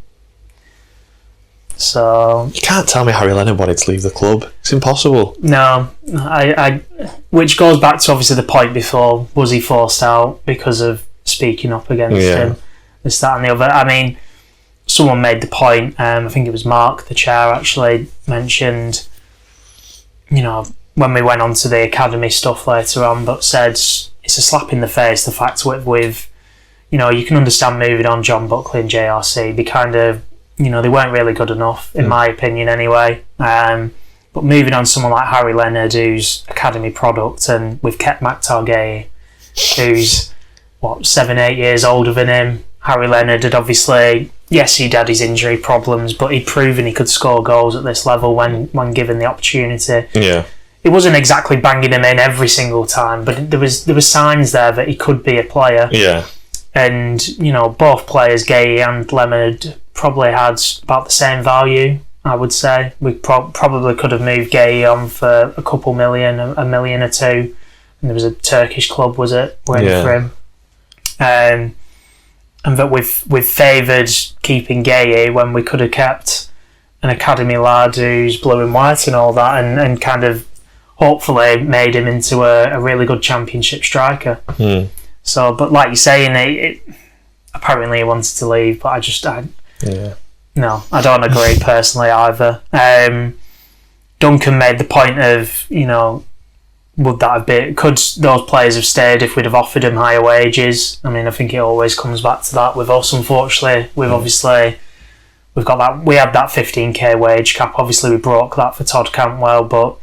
So you can't tell me Harry Leonard wanted to leave the club. It's impossible. No, I which goes back to obviously the point before, was he forced out because of speaking up against him? This, that and the other. I mean, someone made the point, I think it was Mark, the chair, actually mentioned, you know, when we went on to the academy stuff later on, but said it's a slap in the face, the fact with you know, you can understand moving on John Buckley and JRC. They kind of, you know, they weren't really good enough, in my opinion anyway. But moving on someone like Harry Leonard, who's academy product, and we've kept Mac Targay, who's, 7-8 years older than him. Harry Leonard had obviously, yes, he'd had his injury problems, but he'd proven he could score goals at this level when given the opportunity. Yeah. It wasn't exactly banging him in every single time, but there was signs there that he could be a player. Yeah. And, you know, both players, Gay and Leonard, probably had about the same value, I would say. We probably could have moved Gay on for a couple million, a million or two. And there was a Turkish club, was it, waiting for him. And that we've favoured keeping Gay when we could have kept an academy lad who's blue and white and all that, and kind of hopefully made him into a really good championship striker. So, but like you're saying, it apparently he wanted to leave, but no, I don't agree personally either. Duncan made the point of, you know, would that have been, could those players have stayed if we'd have offered them higher wages? I mean, I think it always comes back to that with us, unfortunately. We had that 15k wage cap. Obviously we broke that for Todd Cantwell, but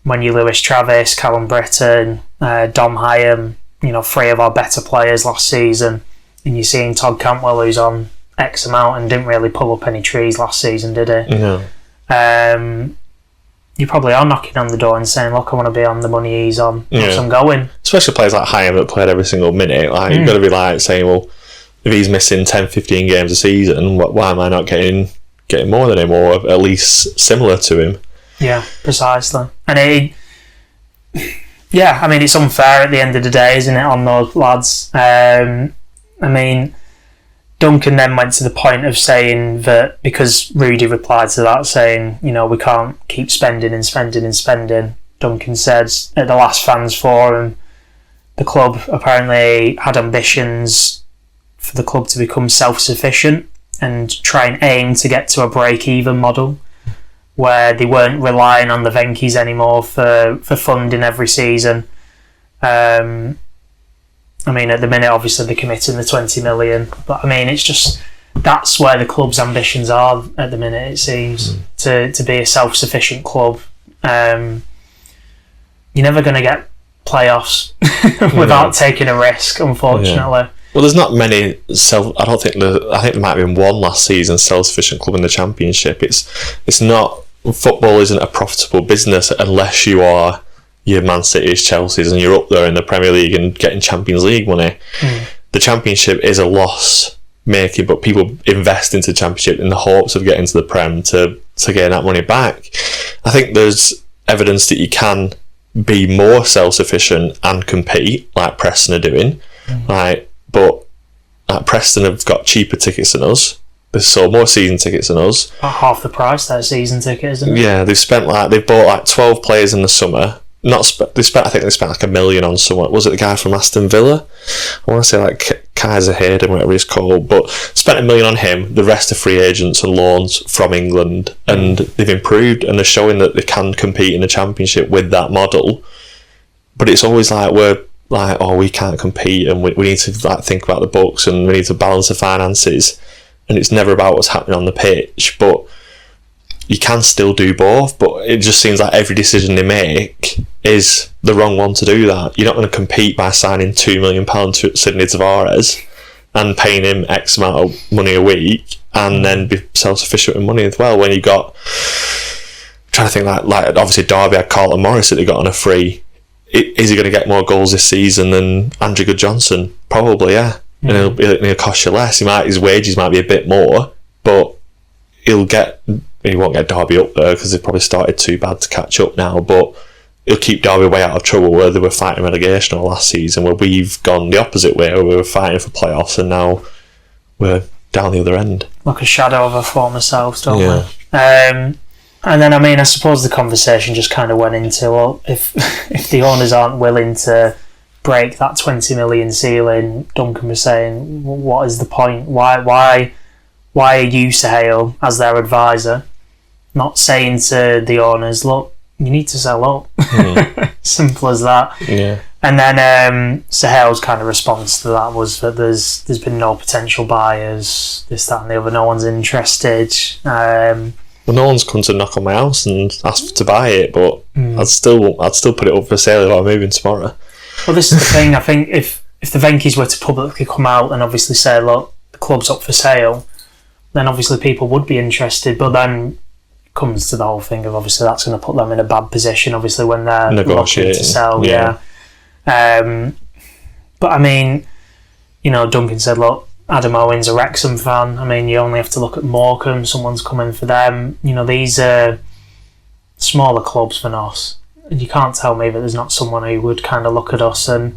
when you Lewis Travis, Callum Britton, Dom Hyam, you know, 3 of our better players last season, and you're seeing Todd Cantwell, who's on X amount and didn't really pull up any trees last season, did he? No. You probably are knocking on the door and saying, look, I want to be on the money he's on, so I'm going. Especially players like Hyam that played every single minute. Like, you've got to be like saying, well, if he's missing 10, 15 games a season, why am I not getting more than him, or at least similar to him? Yeah, precisely. And I mean, it's unfair at the end of the day, isn't it, on those lads? I mean, Duncan then went to the point of saying that, because Rudy replied to that saying, you know, we can't keep spending and spending and spending. Duncan said at the last fans forum, the club apparently had ambitions for the club to become self-sufficient and try and aim to get to a break-even model where they weren't relying on the Venkies anymore for funding every season. I mean, at the minute, obviously, they're committing the 20 million. But, I mean, it's just, that's where the club's ambitions are at the minute, it seems, to be a self-sufficient club. You're never going to get playoffs without taking a risk, unfortunately. Yeah. Well, there's not many I think there might have been one last season self-sufficient club in the Championship. It's not football isn't a profitable business unless you are your Man City's, Chelsea's, and you're up there in the Premier League and getting Champions League money. The Championship is a loss making, but people invest into the Championship in the hopes of getting to the Prem to gain that money back. I think there's evidence that you can be more self-sufficient and compete like Preston are doing, right? But Preston have got cheaper tickets than us. They sold more season tickets than us. About half the price their season ticket, isn't it? Yeah, they've bought like 12 players in the summer. I think they spent like $1 million on someone. Was it the guy from Aston Villa? I want to say like Kaiser Hayden, whatever he's called, but spent $1 million on him. The rest are free agents and loans from England, and they've improved and they're showing that they can compete in the Championship with that model. But it's always like we're like, oh, we can't compete, and we need to like think about the books, and we need to balance the finances, and it's never about what's happening on the pitch. But you can still do both, but it just seems like every decision they make is the wrong one to do that. You're not going to compete by signing £2 million to Sidney Tavares and paying him X amount of money a week and then be self-sufficient with money as well when you got... I'm trying to think like obviously Derby had Carlton Morris that they got on a free. Is he going to get more goals this season than Andrew Good-Johnson? Probably, yeah. And it'll cost you less. His wages might be a bit more, but he won't get Derby up there because they've probably started too bad to catch up now, but he'll keep Derby way out of trouble where they were fighting relegation all last season, where we've gone the opposite way, where we were fighting for playoffs and now we're down the other end. Like a shadow of our former selves, don't we? And then, I suppose the conversation just kind of went into, well, if the owners aren't willing to break that 20 million ceiling, Duncan was saying, what is the point? Why are you, Sahel, as their advisor, not saying to the owners, look, you need to sell up? Simple as that. Yeah. And then Sahel's kind of response to that was that there's been no potential buyers, this, that and the other, no one's interested. Well, no one's come to knock on my house and ask to buy it, but I'd still put it up for sale if I'm moving tomorrow. Well, this is the thing. I think if the Venky's were to publicly come out and obviously say, look, the club's up for sale, then obviously people would be interested. But then it comes to the whole thing of obviously that's going to put them in a bad position, obviously, when they're looking to sell. Yeah. But Duncan said, look, Adam Owen's a Wrexham fan. You only have to look at Morecambe. Someone's coming for them. These are smaller clubs for us. And you can't tell me that there's not someone who would kind of look at us and...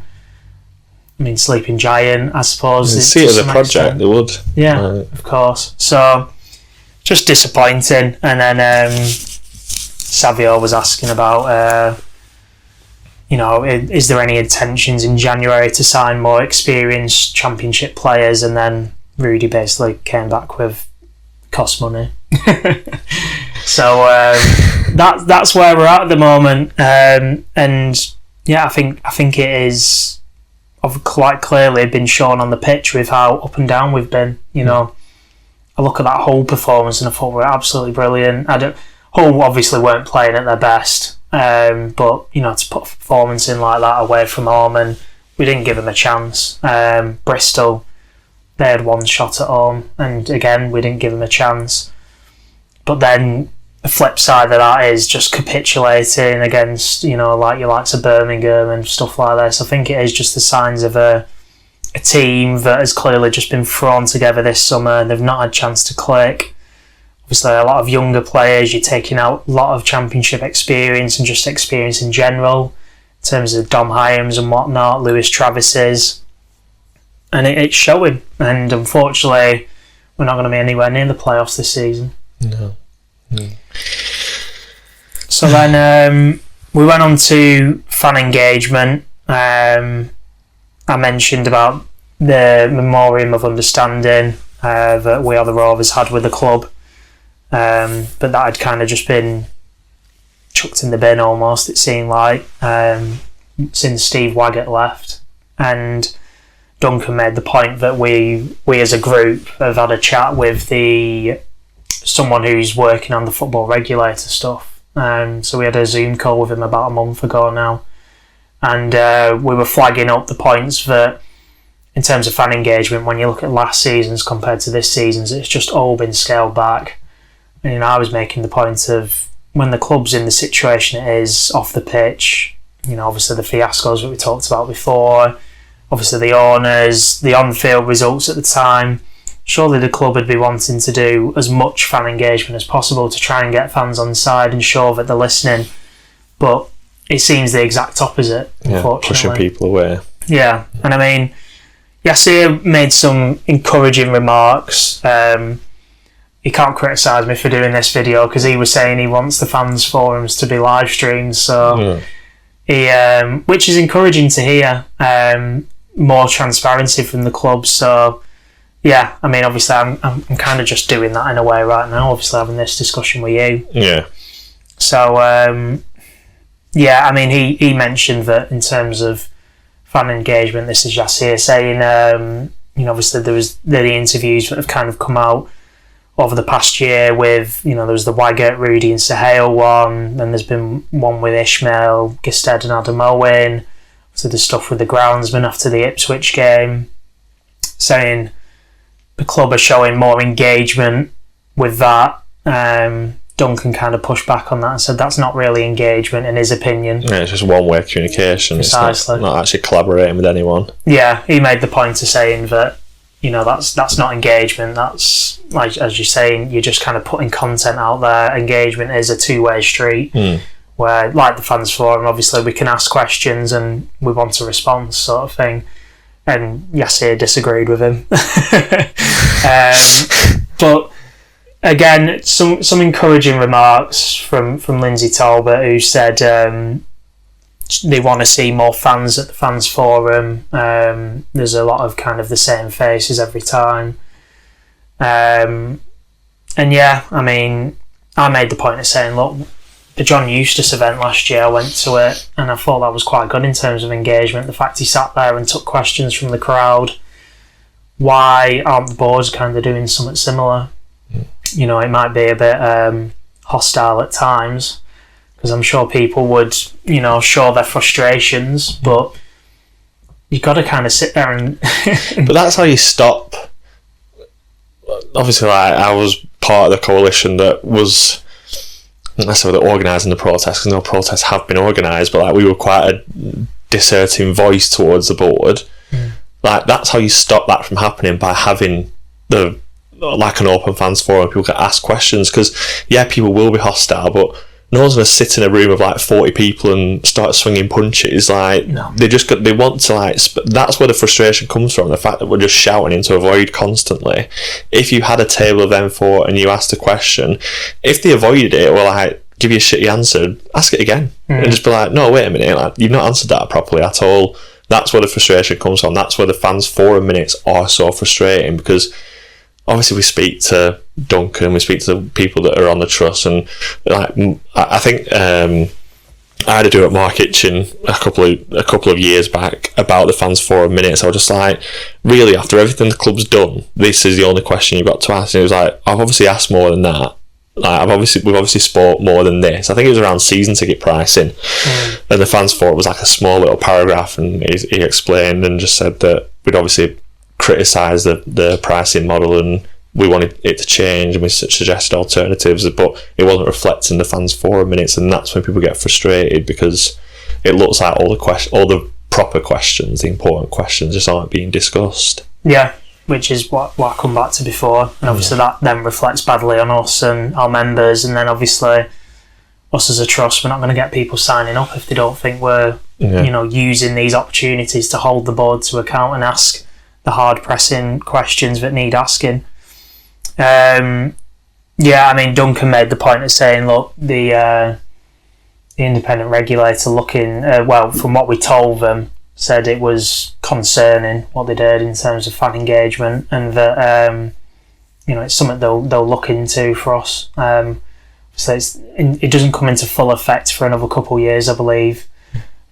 Sleeping Giant, I suppose. You'd see it as a project, extent. They would. Yeah, of course. So, just disappointing. And then Savio was asking about, is there any intentions in January to sign more experienced Championship players? And then Rudy basically came back with cost money. So that's where we're at the moment. And yeah, I think it is. I've quite clearly been shown on the pitch with how up and down we've been. I look at that whole performance and I thought we're absolutely brilliant. Hull obviously weren't playing at their best, but to put a performance in like that away from home, and we didn't give them a chance. Bristol, they had one shot at home, and again we didn't give them a chance. But then the flip side of that is just capitulating against, like your likes of Birmingham and stuff like this. I think it is just the signs of a team that has clearly just been thrown together this summer and they've not had a chance to click. Obviously, a lot of younger players, you're taking out a lot of Championship experience and just experience in general, in terms of Dom Hyams and whatnot, Lewis Travis's. And it's showing. And unfortunately, we're not going to be anywhere near the playoffs this season. No. So then we went on to fan engagement. I mentioned about the memoriam of understanding that We Are the Rovers had with the club, but that had kind of just been chucked in the bin almost, it seemed like, since Steve Waggett left. And Duncan made the point that we as a group have had a chat with someone who's working on the football regulator stuff. So we had a Zoom call with him about a month ago now, and we were flagging up the points that in terms of fan engagement, when you look at last season's compared to this season's, it's just all been scaled back. And I was making the point of when the club's in the situation it is off the pitch, obviously the fiascos that we talked about before, obviously the owners, the on-field results at the time, surely the club would be wanting to do as much fan engagement as possible to try and get fans on side and show that they're listening. But it seems the exact opposite, unfortunately. Pushing people away. Yeah, and I mean, Yassir made some encouraging remarks. He can't criticise me for doing this video because he was saying he wants the fans forums to be live streamed, so he, which is encouraging to hear. More transparency from the club, so yeah, I mean, obviously I'm kind of just doing that in a way right now, obviously having this discussion with you. Yeah. So yeah, I mean, he mentioned that in terms of fan engagement, this is Yassir saying, obviously there was the interviews that have kind of come out over the past year with, there was the Waggett, Rudy and Sahale one, then there's been one with Ishmael, Gisted and Adam Owen, so the stuff with the groundsman after the Ipswich game, saying the club are showing more engagement with that. Duncan kind of pushed back on that and said that's not really engagement in his opinion. Yeah, it's just one-way communication. Precisely. It's not actually collaborating with anyone. Yeah, he made the point of saying that, that's not engagement. That's, like, as you're saying, you're just kind of putting content out there. Engagement is a two-way street where, like the fans forum, obviously we can ask questions and we want a response sort of thing. And Yassir disagreed with him. But again, some encouraging remarks from Lindsay Talbot, who said they want to see more fans at the fans forum. There's a lot of kind of the same faces every time. And yeah, I mean, I made the point of saying, look, the John Eustace event last year, I went to it and I thought that was quite good in terms of engagement. The fact he sat there and took questions from the crowd. Why aren't the boards kind of doing something similar? It might be a bit hostile at times because I'm sure people would, show their frustrations, but you've got to kind of sit there and... But that's how you stop. Obviously, I was part of the coalition that was... not necessarily organising the protests, because no protests have been organised, but we were quite a dissenting voice towards the board. That's how you stop that from happening, by having an open fans forum. People can ask questions, because people will be hostile, but no one's going to sit in a room of 40 people and start swinging punches. No. They want to that's where the frustration comes from, the fact that we're just shouting into a void constantly. If you had a table of them four and you asked a question, if they avoided it or give you a shitty answer, ask it again and just be like, no, wait a minute, you've not answered that properly at all. That's where the frustration comes from. That's where the fans forum minutes are so frustrating, because obviously we speak to Duncan, we speak to the people that are on the trust, and I think I had to do at Mark Kitchen a couple of years back about the fans forum minutes. I was just like, really, after everything the club's done, this is the only question you've got to ask. And it was like, I've obviously asked more than that. We've obviously spoke more than this. I think it was around season ticket pricing, and the fans forum was a small little paragraph, and he explained and just said that we'd obviously criticised the pricing model and we wanted it to change, and we suggested alternatives, but it wasn't reflecting the fans forum minutes, and that's when people get frustrated, because it looks like all the proper questions, the important questions, just aren't being discussed. Yeah, which is what I come back to before, and obviously that then reflects badly on us and our members, and then obviously us as a trust, we're not going to get people signing up if they don't think we're using these opportunities to hold the board to account and ask the hard pressing questions that need asking. I mean, Duncan made the point of saying, look, the independent regulator looking, from what we told them, said it was concerning what they did in terms of fan engagement, and that it's something they'll look into for us. So it doesn't come into full effect for another couple of years, I believe.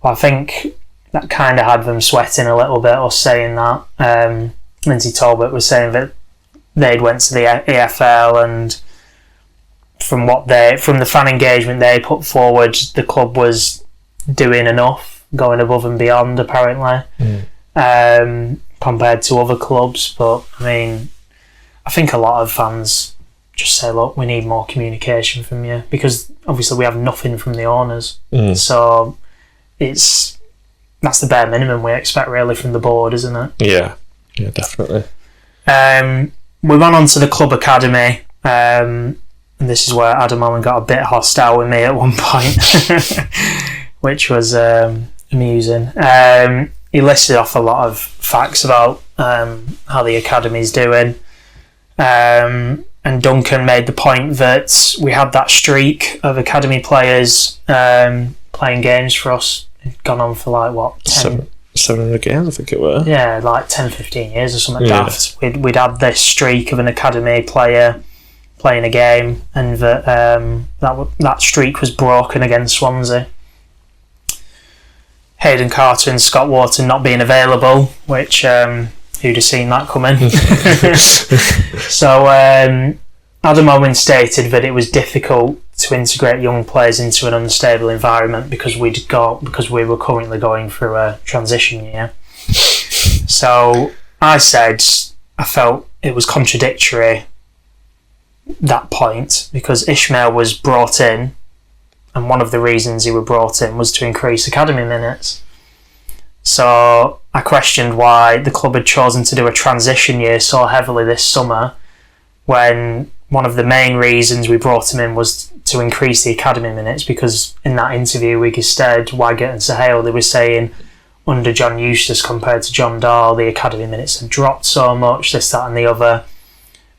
But I think that kind of had them sweating a little bit, us saying that. Lindsay Talbot was saying that they'd went to the EFL, and from the fan engagement they put forward, the club was doing enough, going above and beyond apparently, compared to other clubs. But I mean, I think a lot of fans just say, look, we need more communication from you, because obviously we have nothing from the owners. So that's the bare minimum we expect really from the board, isn't it? Yeah, definitely. We went on to the club academy, and this is where Adam Owen got a bit hostile with me at one point, which was amusing. He listed off a lot of facts about how the academy's doing. And Duncan made the point that we had that streak of academy players playing games for us. It'd gone on for like, what, 700 games, I think it were. Yeah, like 10, 15 years or something daft. We'd had this streak of an academy player playing a game, and that streak was broken against Swansea. Hayden Carter and Scott Wharton not being available, which who'd have seen that coming? So Adam Owen stated that it was difficult to integrate young players into an unstable environment because we were currently going through a transition year. So I said I felt it was contradictory, that point, because Ishmael was brought in, and one of the reasons he was brought in was to increase academy minutes. So I questioned why the club had chosen to do a transition year so heavily this summer, when one of the main reasons we brought him in was to increase the academy minutes, because in that interview with Gestead, Waggett and Sahale, they were saying under John Eustace compared to John Dahl, the academy minutes had dropped so much, this, that and the other,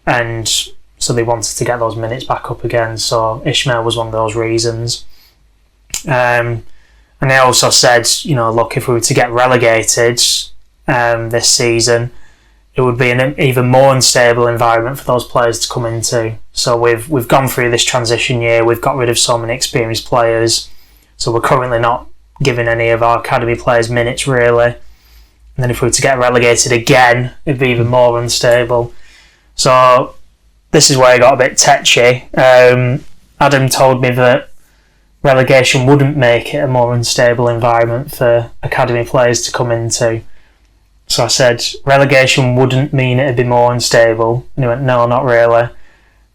and so they wanted to get those minutes back up again. So Ishmael was one of those reasons. And they also said, look, if we were to get relegated this season, it would be an even more unstable environment for those players to come into. So we've gone through this transition year, we've got rid of so many experienced players, so we're currently not giving any of our academy players minutes really. And then if we were to get relegated again, it'd be even more unstable. So this is where I got a bit tetchy. Adam told me that relegation wouldn't make it a more unstable environment for academy players to come into. So I said, relegation wouldn't mean it'd be more unstable. And he went, no, not really.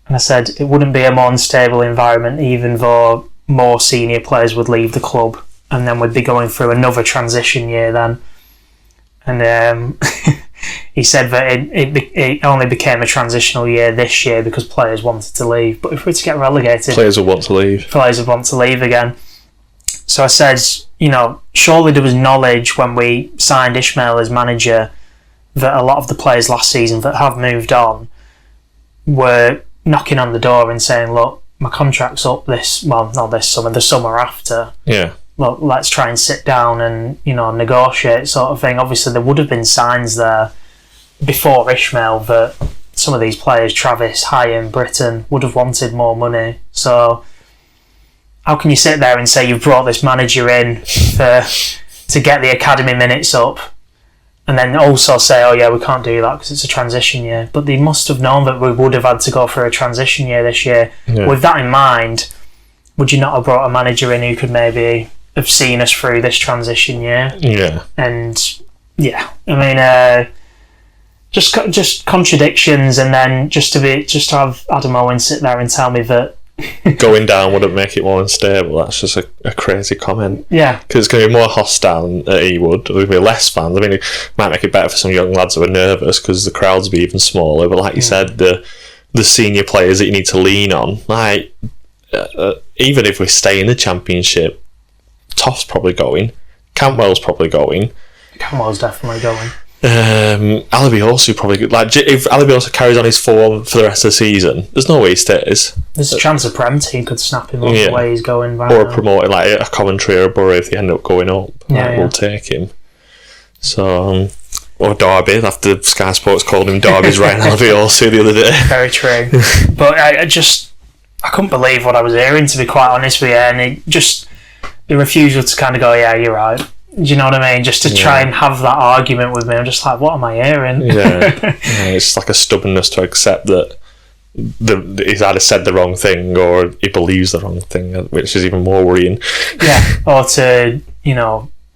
And I said, it wouldn't be a more unstable environment even though more senior players would leave the club, and then we'd be going through another transition year then. And he said that it only became a transitional year this year because players wanted to leave. But if we were to get relegated, players would want to leave. Players would want to leave again. So I said, surely there was knowledge when we signed Ishmael as manager that a lot of the players last season that have moved on were knocking on the door and saying, look, my contract's up not this summer, the summer after. Yeah. Look, let's try and sit down and, negotiate, sort of thing. Obviously, there would have been signs there before Ishmael that some of these players, Travis, Hyam, Britton, would have wanted more money. So how can you sit there and say you've brought this manager in to get the academy minutes up, and then also say, oh yeah, we can't do that because it's a transition year? But they must have known that we would have had to go for a transition year this year. Yeah. With that in mind, would you not have brought a manager in who could maybe have seen us through this transition year? Yeah. And yeah, I mean, just contradictions, and then just to have Adam Owen sit there and tell me that going down wouldn't make it more unstable. That's just a crazy comment. Yeah. Because it's going to be more hostile than he would. There'll be less fans. I mean, it might make it better for some young lads who are nervous because the crowds will be even smaller. But like you said, the senior players that you need to lean on, like even if we stay in the Championship, Toff's probably going, Cantwell's probably going. Cantwell's definitely going. Alabiosu probably, if Alabiosu carries on his form for the rest of the season, there's no way he stays. There's a chance a Prem team could snap him up the way he's going right or now. Promoting like a Coventry or a Borough if they end up going up. We'll take him. So or Derby, after Sky Sports called him Derby's Ryan Alabiosu the other day. Very true. But I couldn't believe what I was hearing, to be quite honest with you, and the refusal to kind of go, yeah, you're right. Do you know what I mean? Just to try and have that argument with me. I'm just like, what am I hearing? It's like a stubbornness to accept that he's either said the wrong thing or he believes the wrong thing, which is even more worrying. Yeah, or to,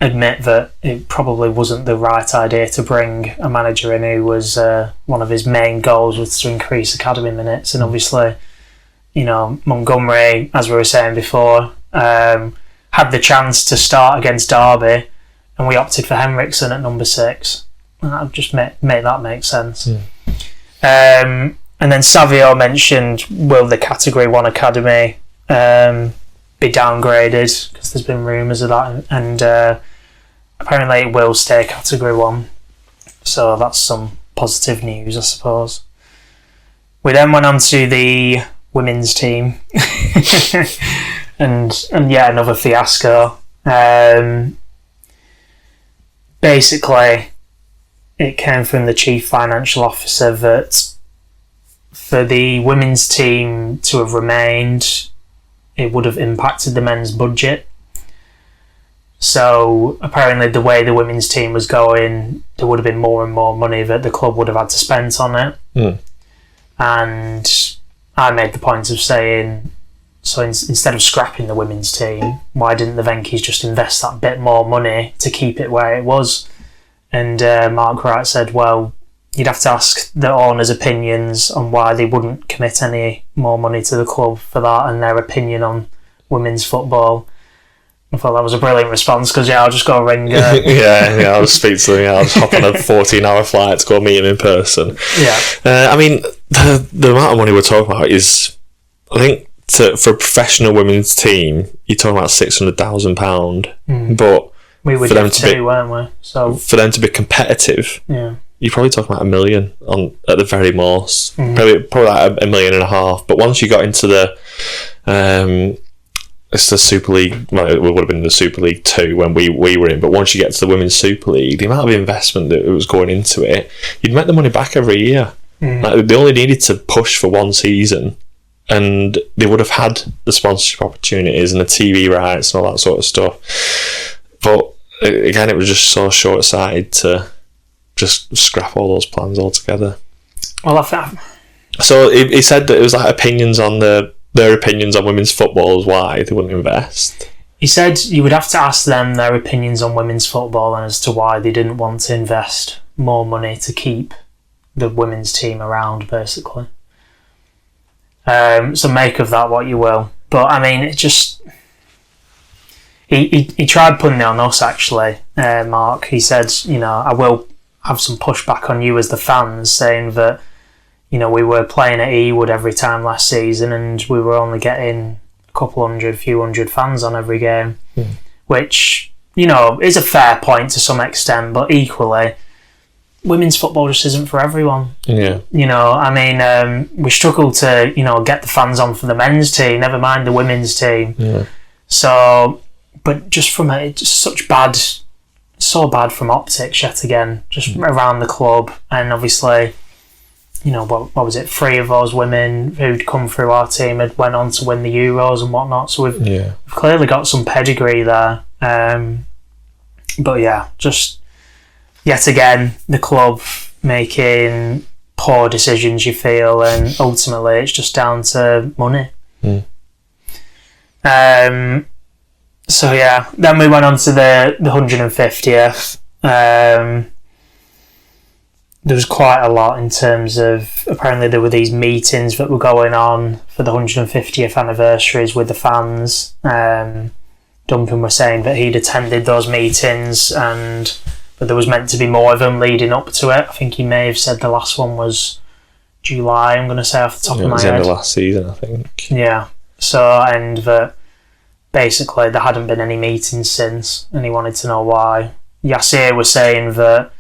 admit that it probably wasn't the right idea to bring a manager in who was one of his main goals was to increase academy minutes. And obviously, Montgomery, as we were saying before, had the chance to start against Derby, and we opted for Henriksen at number 6. That just make that make sense. And then Savio mentioned, will the Category 1 academy be downgraded, because there's been rumours of that, and apparently it will stay Category 1, so that's some positive news, I suppose. We then went on to the women's team and yeah, another fiasco. Basically it came from the chief financial officer that for the women's team to have remained, it would have impacted the men's budget. So apparently the way the women's team was going, there would have been more and more money that the club would have had to spend on it. And I made the point of saying, so instead of scrapping the women's team, why didn't the Venkies just invest that bit more money to keep it where it was? And Mark Wright said, well, you'd have to ask the owners' opinions on why they wouldn't commit any more money to the club for that, and their opinion on women's football. I thought that was a brilliant response, because I'll just go ring I'll just speak to them. I'll just hop on a 14-hour flight to go meet him in person. I mean, the amount of money we're talking about is, I think, for a professional women's team, you're talking about £600,000. But we were them to weren't we? So for them to be competitive, you're probably talking about $1 million at the very most. Probably like $1.5 million. But once you got into the it's the Super League. Well, it would have been the Super League 2 when we were in. But once you get to the Women's Super League, the amount of investment that was going into it, you'd make the money back every year. Like, they only needed to push for one season, and they would have had the sponsorship opportunities and the TV rights and all that sort of stuff. But again, it was just so short-sighted to just scrap all those plans altogether. Well, I thought. So he said that it was like their opinions on women's football is why they wouldn't invest. He said you would have to ask them their opinions on women's football and as to why they didn't want to invest more money to keep the women's team around, basically. So make of that what you will. But I mean, it just... He tried putting it on us, actually, Mark. He said, I will have some pushback on you as the fans, saying that, we were playing at Ewood every time last season and we were only getting a few hundred fans on every game, which, is a fair point to some extent, but equally, women's football just isn't for everyone. Yeah. We struggle to, get the fans on for the men's team, never mind the women's team. Yeah. So, but just from so bad from optics yet again, just around the club, and obviously, what was it? 3 of those women who'd come through our team had went on to win the Euros and whatnot. So we've clearly got some pedigree there. But yeah, just yet again, the club making poor decisions, you feel, and ultimately it's just down to money. So yeah, then we went on to the 150th. There was quite a lot in terms of, apparently there were these meetings that were going on for the 150th anniversaries with the fans. Duncan was saying that he'd attended those meetings, but there was meant to be more of them leading up to it. I think he may have said the last one was July, I'm going to say off the top of my head. It was the end of last season, I think. Yeah. So, and that basically there hadn't been any meetings since, and he wanted to know why. Yassir was saying that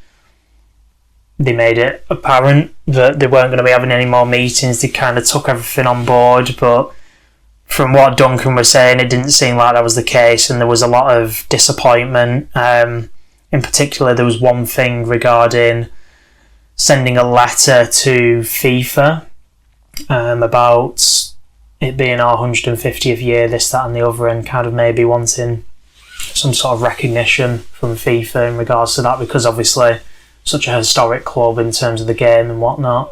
they made it apparent that they weren't going to be having any more meetings. They kind of took everything on board, but from what Duncan was saying, it didn't seem like that was the case, and there was a lot of disappointment. In particular, there was one thing regarding sending a letter to FIFA about it being our 150th year, this, that and the other, and kind of maybe wanting some sort of recognition from FIFA in regards to that, because obviously such a historic club in terms of the game and whatnot.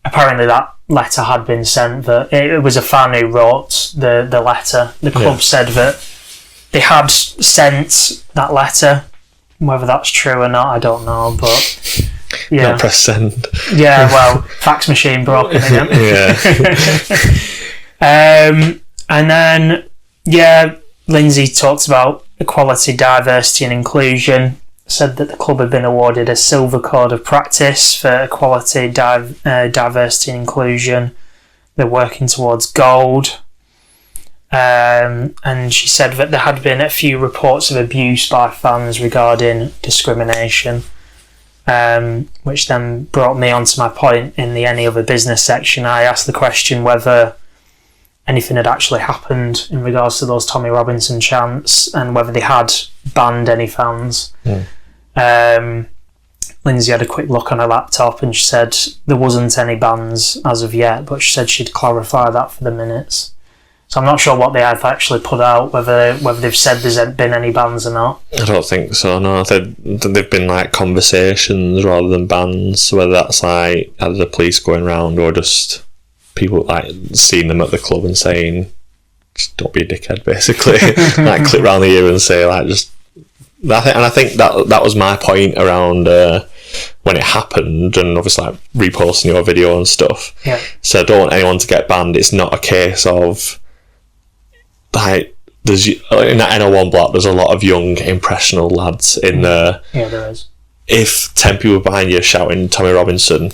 Apparently that letter had been sent, that it was a fan who wrote the letter. The club said that they had sent that letter. Whether that's true or not, I don't know, but yeah. Not press send. Yeah, well, fax machine broken again. Yeah. And then, Lindsay talked about equality, diversity and inclusion, said that the club had been awarded a silver code of practice for equality, diversity and inclusion. They're working towards gold. And she said that there had been a few reports of abuse by fans regarding discrimination, which then brought me on to my point in the any other business section. I asked the question whether anything had actually happened in regards to those Tommy Robinson chants and whether they had banned any fans. Lindsay had a quick look on her laptop and she said there wasn't any bans as of yet, but she said she'd clarify that for the minutes. So I'm not sure what they have actually put out, whether they've said there's been any bans or not. I don't think so, no. They've been like conversations rather than bans, whether that's like either the police going around or just people like seeing them at the club and saying, just don't be a dickhead, basically. Like clip round the ear and say like just... I think that was my point around when it happened, and obviously like reposting your video and stuff. Yeah. So I don't want anyone to get banned. It's not a case of like there's in that NO1 block. There's a lot of young impressionable lads in there. Yeah, there is. If 10 people behind you shouting Tommy Robinson,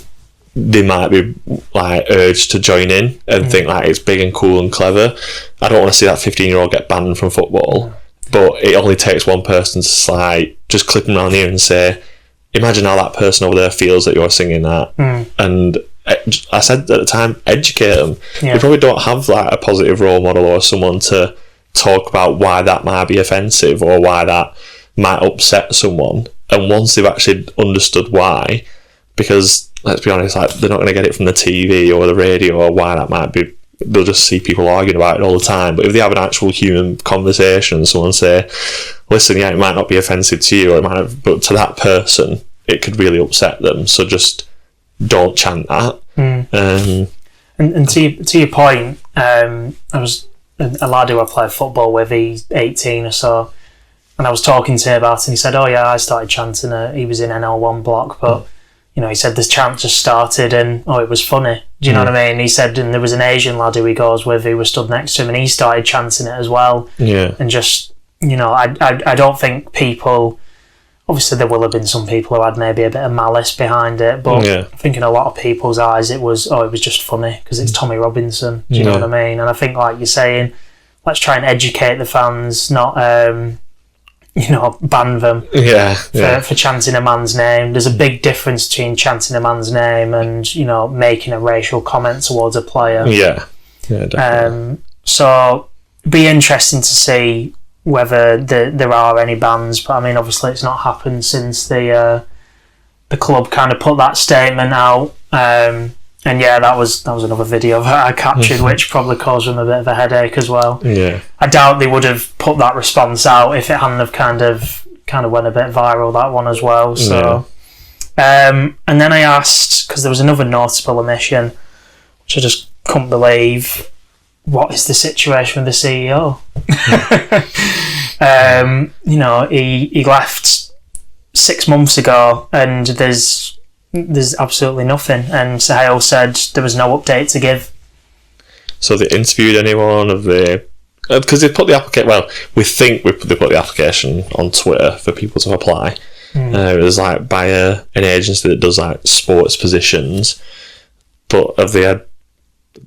they might be like urged to join in and think like it's big and cool and clever. I don't want to see that 15-year-old get banned from football. But it only takes one person to like just clip them around the ear and say, imagine how that person over there feels that you're singing that. And I said at the time, educate them. You probably don't have like a positive role model or someone to talk about why that might be offensive or why that might upset someone. And once they've actually understood why, because let's be honest, like they're not going to get it from the TV or the radio or why that might be. They'll just see people arguing about it all the time. But if they have an actual human conversation, someone say, listen, yeah, it might not be offensive to you, or it might have, but to that person, it could really upset them. So just don't chant that. And to your point, I was a lad who I played football with, he's 18 or so, and I was talking to him about it, and he said, oh yeah, I started chanting it. He was in NL1 block, but you know, he said the chant just started and it was funny. Do you know what I mean? He said, and there was an Asian lad who he goes with who was stood next to him and he started chanting it as well. Yeah. And just, you know, I don't think people, obviously there will have been some people who had maybe a bit of malice behind it, but I think in a lot of people's eyes it was just funny because it's Tommy Robinson. Do you know what I mean? And I think like you're saying, let's try and educate the fans, not, ban them for chanting a man's name. There's a big difference between chanting a man's name and, you know, making a racial comment towards a player. Yeah, definitely. So, be interesting to see whether there are any bans, but I mean, obviously it's not happened since the club kind of put that statement out. And yeah, that was another video that I captured, which probably caused them a bit of a headache as well. Yeah, I doubt they would have put that response out if it hadn't have kind of went a bit viral, that one as well. So, and then I asked, because there was another noticeable omission, which I just couldn't believe. What is the situation with the CEO? You know, he left 6 months ago, and there's absolutely nothing, and Sahel said there was no update to give. So they interviewed anyone of the... Because they put the application... Well, we think they put the application on Twitter for people to apply. It was like by an agency that does like sports positions. But have they had...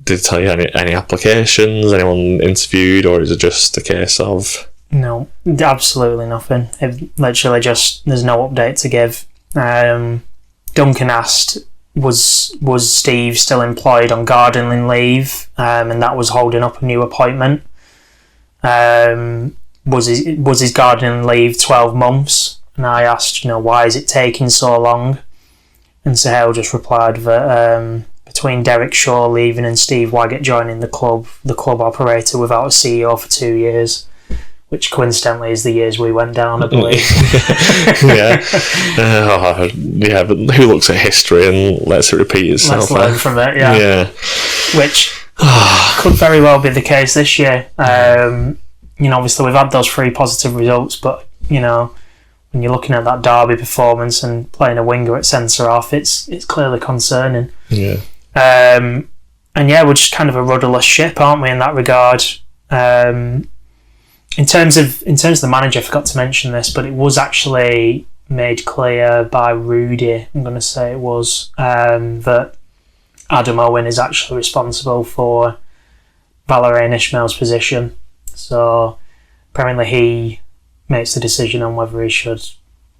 Did they tell you any applications? Anyone interviewed? Or is it just a case of... No, absolutely nothing. It literally just... There's no update to give. Duncan asked, was Steve still employed on gardening leave, and that was holding up a new appointment? Was his gardening leave 12 months? And I asked, you know, why is it taking so long? And Sahel just replied that between Derek Shaw leaving and Steve Waggett joining the club operated without a CEO for 2 years. Which coincidentally is the years we went down, I believe. But who looks at history and lets it repeat itself? Let's learn from it, yeah. Which could very well be the case this year. You obviously we've had those 3 positive results, but, when you're looking at that Derby performance and playing a winger at centre-half, it's clearly concerning. Yeah. And we're just kind of a rudderless ship, aren't we, in that regard? In terms of the manager, I forgot to mention this, but it was actually made clear by Rudy, I'm going to say it was, that Adam Owen is actually responsible for Valérien Ismaël's position. So apparently he makes the decision on whether he should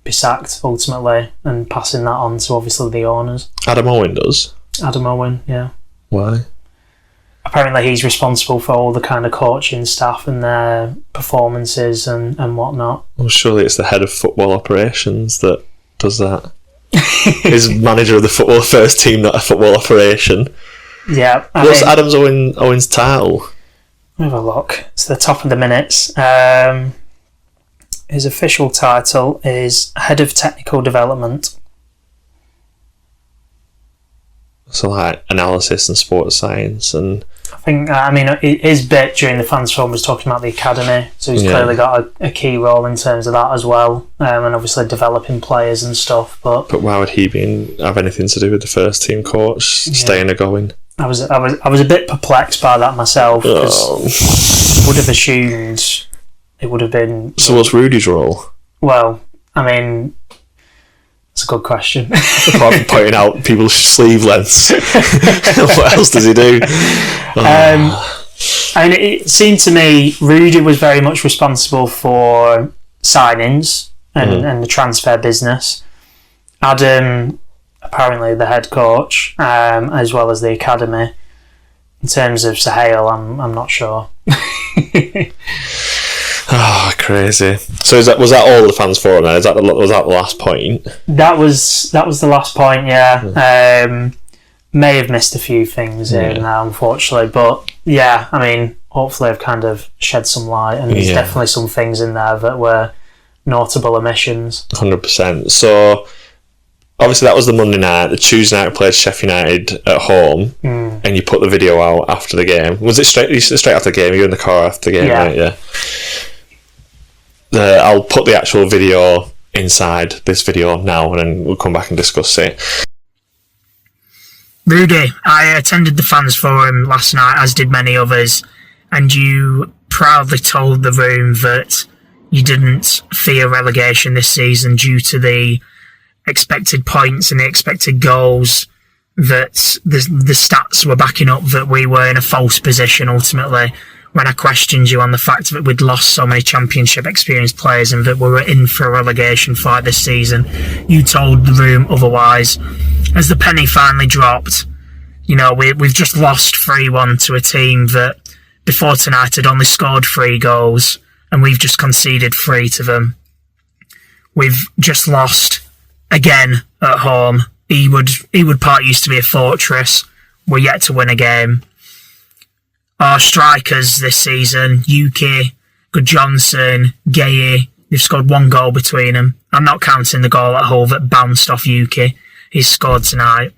be sacked ultimately, and passing that on to obviously the owners. Adam Owen does? Adam Owen, yeah. Why? Apparently he's responsible for all the kind of coaching staff and their performances and whatnot. Well, surely it's the head of football operations that does that. Is manager of the football first team not a football operation? Yeah. What's Adam Owen's title? Let me have a look. It's the top of the minutes. His official title is Head of Technical Development. So like analysis and sports science and... I think, his bit during the fans forum was talking about the academy, so he's clearly got a key role in terms of that as well, and obviously developing players and stuff. But why would he have anything to do with the first team coach staying or going? I was a bit perplexed by that myself, because I would have assumed it would have been... So what's Rudy's role? Well, it's a good question. Apart from pointing out people's sleeve lengths, what else does he do? It seemed to me Rudy was very much responsible for signings and the transfer business. Adam, apparently the head coach, as well as the academy. In terms of Sahel, I'm not sure. Oh, crazy! So was that all the fans forum then? Was that the last point? That was the last point. Yeah. May have missed a few things here and there, unfortunately, but hopefully I've kind of shed some light, and there's definitely some things in there that were notable omissions. 100%. So obviously that was the Monday night. The Tuesday night we played Sheffield United at home, and you put the video out after the game. Was it straight after the game? You were in the car after the game, right? Yeah. I'll put the actual video inside this video now, and then we'll come back and discuss it. Rudy, I attended the fans forum last night, as did many others, and you proudly told the room that you didn't fear relegation this season due to the expected points and the expected goals, that the stats were backing up that we were in a false position ultimately. When I questioned you on the fact that we'd lost so many championship experienced players and that we were in for a relegation fight this season, you told the room otherwise. As the penny finally dropped, we've just lost 3-1 to a team that before tonight had only scored 3 goals, and we've just conceded 3 to them. We've just lost again at home. Ewood Park used to be a fortress. We're yet to win a game. Our strikers this season, Yuki, Johnson, Gay, they've scored 1 goal between them. I'm not counting the goal at Hull that bounced off Yuki. He's scored tonight.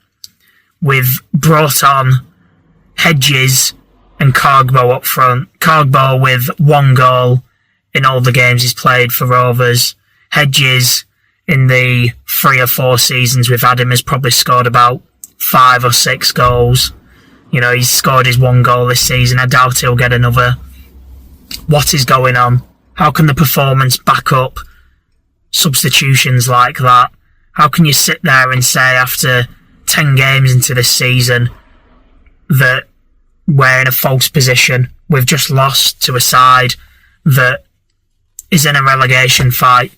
We've brought on Hedges and Cargbo up front. Cargbo with 1 goal in all the games he's played for Rovers. Hedges, in the 3 or 4 seasons we've had him, has probably scored about 5 or 6 goals. He's scored his 1 goal this season. I doubt he'll get another. What is going on? How can the performance back up substitutions like that? How can you sit there and say after 10 games into this season that we're in a false position? We've just lost to a side that is in a relegation fight,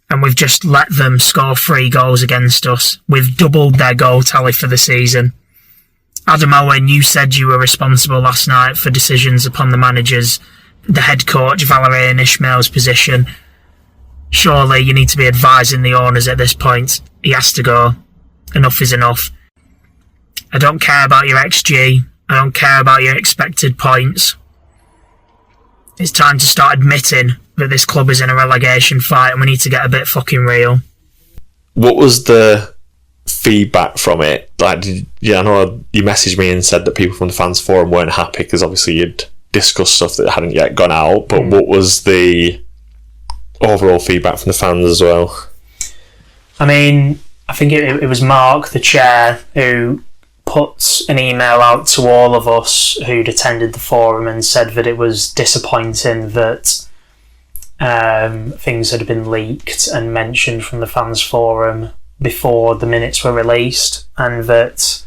and we've just let them score 3 goals against us. We've doubled their goal tally for the season. Adam Owen, you said you were responsible last night for decisions upon the head coach, Valérien Ismaël's position. Surely you need to be advising the owners at this point. He has to go. Enough is enough. I don't care about your XG. I don't care about your expected points. It's time to start admitting that this club is in a relegation fight and we need to get a bit fucking real. What was the feedback from it? I know you messaged me and said that people from the fans forum weren't happy because obviously you'd discuss stuff that hadn't yet gone out, but what was the overall feedback from the fans as well? I mean, I think it was Mark, the chair, who put an email out to all of us who'd attended the forum and said that it was disappointing that things had been leaked and mentioned from the fans forum before the minutes were released, and that,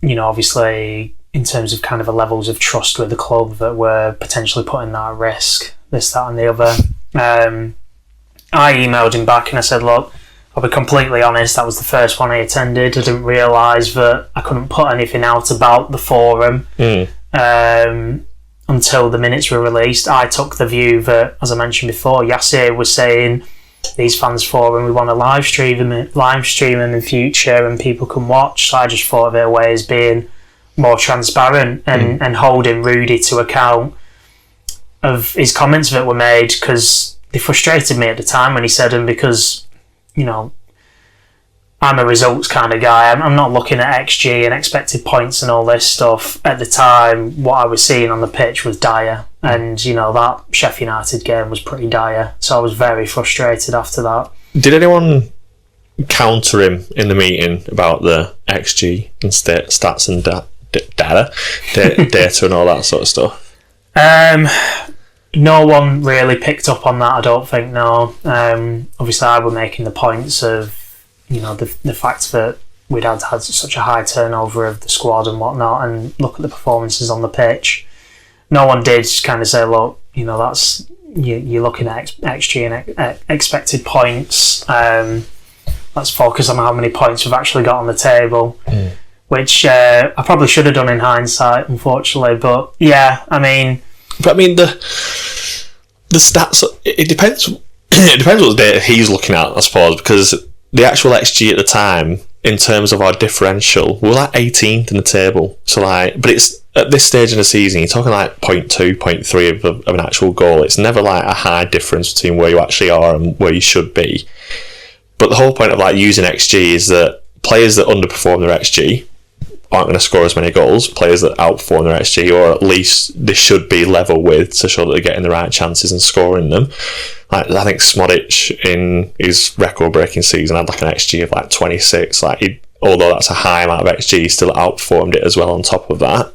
you know, obviously in terms of kind of the levels of trust with the club, that were potentially putting that at risk, this, that and the other. I emailed him back and I said, look, I'll be completely honest, that was the first one I attended. I didn't realise that I couldn't put anything out about the forum until the minutes were released. I took the view that, as I mentioned before, Yasser was saying, these fans forum, we want to live stream them in future and people can watch. So I just thought of it a way as being more transparent and holding Rudy to account of his comments that were made, because they frustrated me at the time when he said them, because, you know, I'm a results kind of guy. I'm not looking at XG and expected points and all this stuff. At the time, what I was seeing on the pitch was dire. And, you know, that Sheffield United game was pretty dire. So I was very frustrated after that. Did anyone counter him in the meeting about the XG and stats and data and all that sort of stuff? No one really picked up on that, I don't think, no. Obviously, I was making the points of, you know, the fact that we'd had such a high turnover of the squad and whatnot, and look at the performances on the pitch. No one did kind of say, look, you know, that's you're looking at XG and expected points. Let's focus on how many points we've actually got on the table, which I probably should have done in hindsight, unfortunately. But yeah, I mean, the stats. It depends. It depends what data he's looking at, I suppose, because the actual XG at the time, in terms of our differential, we're like 18th in the table. So like, but it's at this stage in the season, you're talking like 0.2, 0.3 of an actual goal. It's never like a high difference between where you actually are and where you should be. But the whole point of like using XG is that players that underperform their XG aren't going to score as many goals. Players that outperform their XG, or at least they should be level with, to show that they're getting the right chances and scoring them. Like, I think Smodic in his record-breaking season had like an XG of like 26. Like, although that's a high amount of XG, he still outperformed it as well on top of that.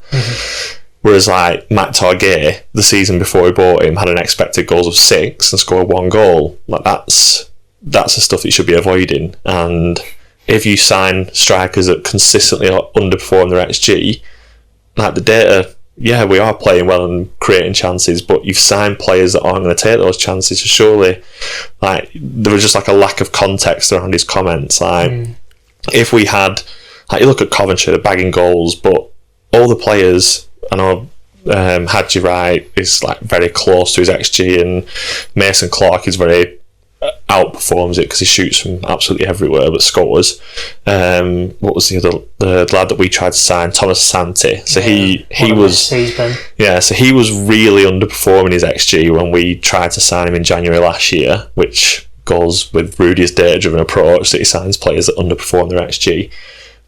Whereas like Matt Target, the season before we bought him, had an expected goals of 6 and scored 1 goal. Like, that's the stuff that you should be avoiding. And if you sign strikers that consistently underperform their XG, like the data, yeah, we are playing well and creating chances, but you've signed players that aren't going to take those chances. So surely, like, there was just like a lack of context around his comments. Like, if we had, like, you look at Coventry, they're bagging goals, but all the players, I know Hadji Wright is like very close to his XG, and Mason Clark is very outperforms it because he shoots from absolutely everywhere but scores. What was the lad that we tried to sign, Thomas Santi? So he was so he was really underperforming his XG when we tried to sign him in January last year, which goes with Rudy's data-driven approach that he signs players that underperform their XG.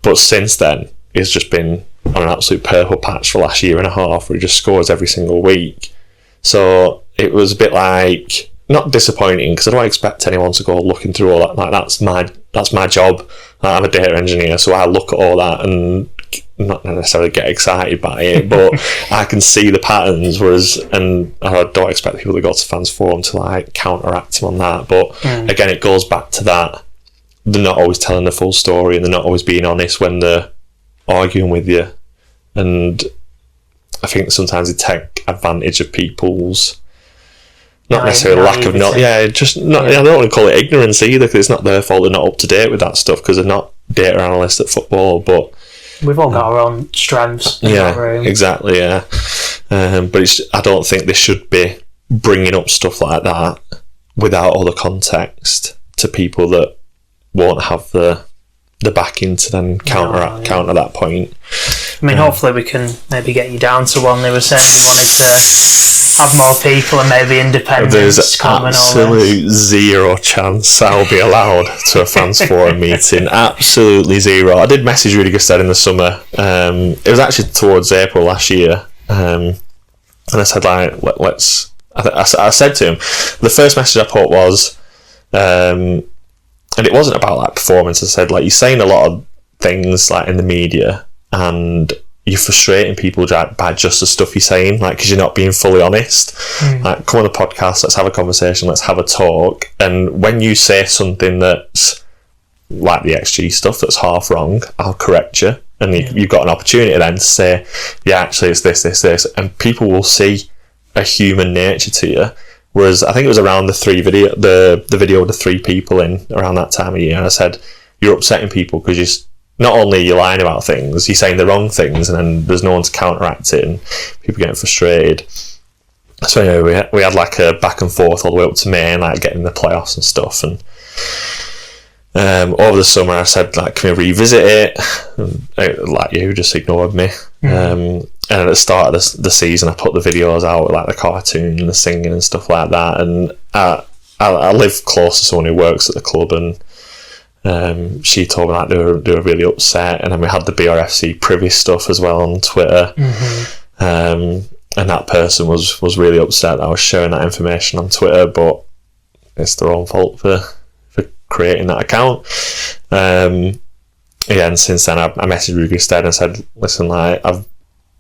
But since then, he's just been on an absolute purple patch for the last year and a half, where he just scores every single week. So it was a bit like, not disappointing, because I don't expect anyone to go looking through all that. Like, that's my job. Like, I'm a data engineer, so I look at all that and not necessarily get excited by it, but I can see the patterns. And I don't expect people that go to fans forum to like counteract him on that. But again, it goes back to that they're not always telling the full story, and they're not always being honest when they're arguing with you. And I think sometimes they take advantage of people's not necessarily lack of knowledge. I don't want to call it ignorance either, because it's not their fault they're not up to date with that stuff, because they're not data analysts at football. But we've all got our own strengths. Exactly. Yeah, but I don't think they should be bringing up stuff like that without all the context to people that won't have the backing to then counter that point. I mean, hopefully we can maybe get you down to one. They were saying they wanted to have more people and maybe independents. There's absolute zero chance I'll be allowed to a fans forum meeting. Absolutely zero. I did message Rudy Gusted in the summer. It was actually towards April last year. And I said, like, let's... I said to him, the first message I put was, and it wasn't about, like, performance. I said, like, you're saying a lot of things, like, in the media, and you're frustrating people by just the stuff you're saying, like, because you're not being fully honest. Like, come on the podcast, let's have a conversation, let's have a talk. And when you say something that's like the XG stuff that's half wrong, I'll correct you. And you've got an opportunity then to say, yeah, actually it's this, and people will see a human nature to you. Whereas I think it was around the video with the 3 people in around that time of year, and I said, you're upsetting people because not only you're lying about things, you're saying the wrong things, and then there's no one to counteract it, and people getting frustrated. So anyway, we had like a back and forth all the way up to May, and like getting the playoffs and stuff. And over the summer, I said, like, can we revisit it? And, like, you just ignored me. And at the start of the season, I put the videos out with, like, the cartoon and the singing and stuff like that. And I live close to someone who works at the club, and she told me, like, they were really upset. And then we had the BRFC privy stuff as well on Twitter. And that person was really upset that I was sharing that information on Twitter, but it's their own fault for creating that account. And since then I messaged Ruger instead and said, listen, like,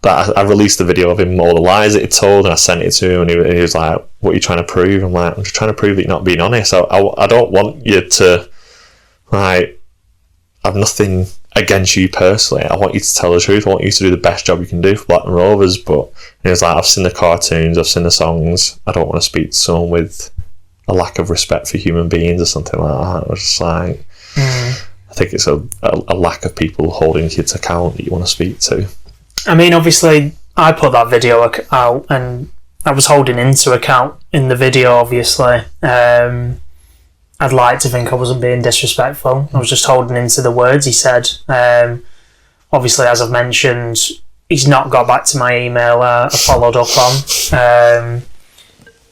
I released the video of him, all the lies that he told, and I sent it to him, and he was like, what are you trying to prove? I'm like, I'm just trying to prove that you're not being honest. I don't want you to, like, I've nothing against you personally. I want you to tell the truth. I want you to do the best job you can do for Blackburn Rovers. But he was like, I've seen the cartoons, I've seen the songs, I don't want to speak to someone with a lack of respect for human beings or something like that. I was just like, I think it's a lack of people holding you to account that you want to speak to. I mean, obviously, I put that video out, and I was holding into account in the video, obviously. I'd like to think I wasn't being disrespectful. I was just holding into the words he said. Obviously, as I've mentioned, he's not got back to my email I followed up on.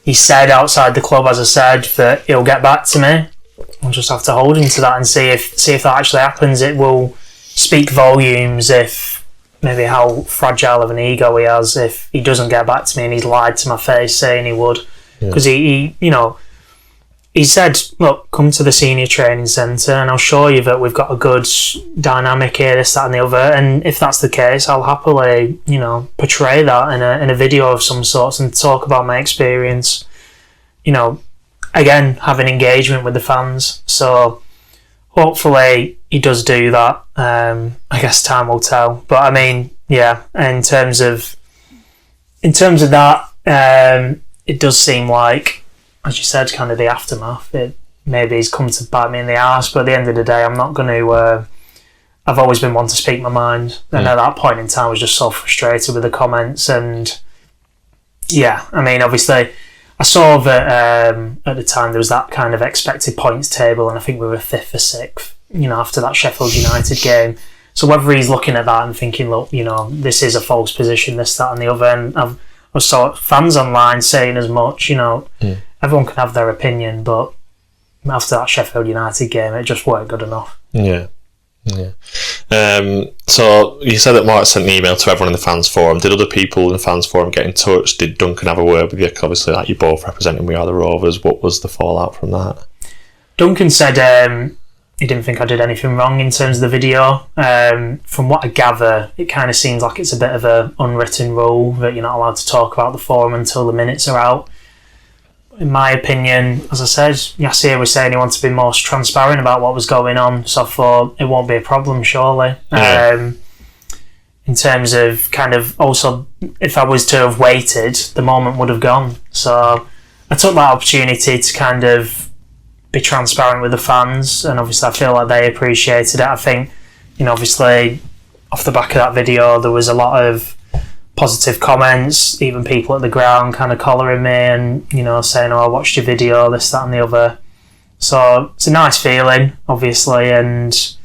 He said outside the club, as I said, that he'll get back to me. I'll just have to hold him to that and see if that actually happens. It will speak volumes if maybe how fragile of an ego he has if he doesn't get back to me and he's lied to my face saying he would. Because he said, look, come to the senior training centre and I'll show you that we've got a good dynamic here, this, that and the other. And if that's the case, I'll happily, portray that in a video of some sorts and talk about my experience. Again, have an engagement with the fans. So hopefully he does do that. I guess time will tell. But I mean, yeah, in terms of that, it does seem like, as you said, kind of the aftermath. Maybe he's come to bite me in the arse, but at the end of the day, I'm not going to... I've always been one to speak my mind, and at that point in time, I was just so frustrated with the comments, and yeah, I mean, obviously, I saw that at the time there was that kind of expected points table, and I think we were 5th or 6th, after that Sheffield United game. So whether he's looking at that and thinking, look, this is a false position, this, that, and the other, and I saw fans online saying as much, everyone can have their opinion, but after that Sheffield United game, it just weren't good enough. Yeah. So you said that Mark sent an email to everyone in the fans forum. Did other people in the fans forum get in touch? Did Duncan have a word with you? Obviously, like, you're both representing We Are the Rovers. What was the fallout from that? Duncan said he didn't think I did anything wrong in terms of the video. From what I gather, it kind of seems like it's a bit of an unwritten rule that you're not allowed to talk about the forum until the minutes are out. In my opinion, as I said, Yassir was saying he wanted to be most transparent about what was going on, so I thought it won't be a problem, surely. Yeah. In terms of kind of also, if I was to have waited, the moment would have gone. So I took that opportunity to kind of be transparent with the fans, and obviously I feel like they appreciated it. I think, obviously, off the back of that video, there was a lot of positive comments, even people at the ground kind of collaring me and, saying, I watched your video, this, that and the other. So it's a nice feeling, obviously, and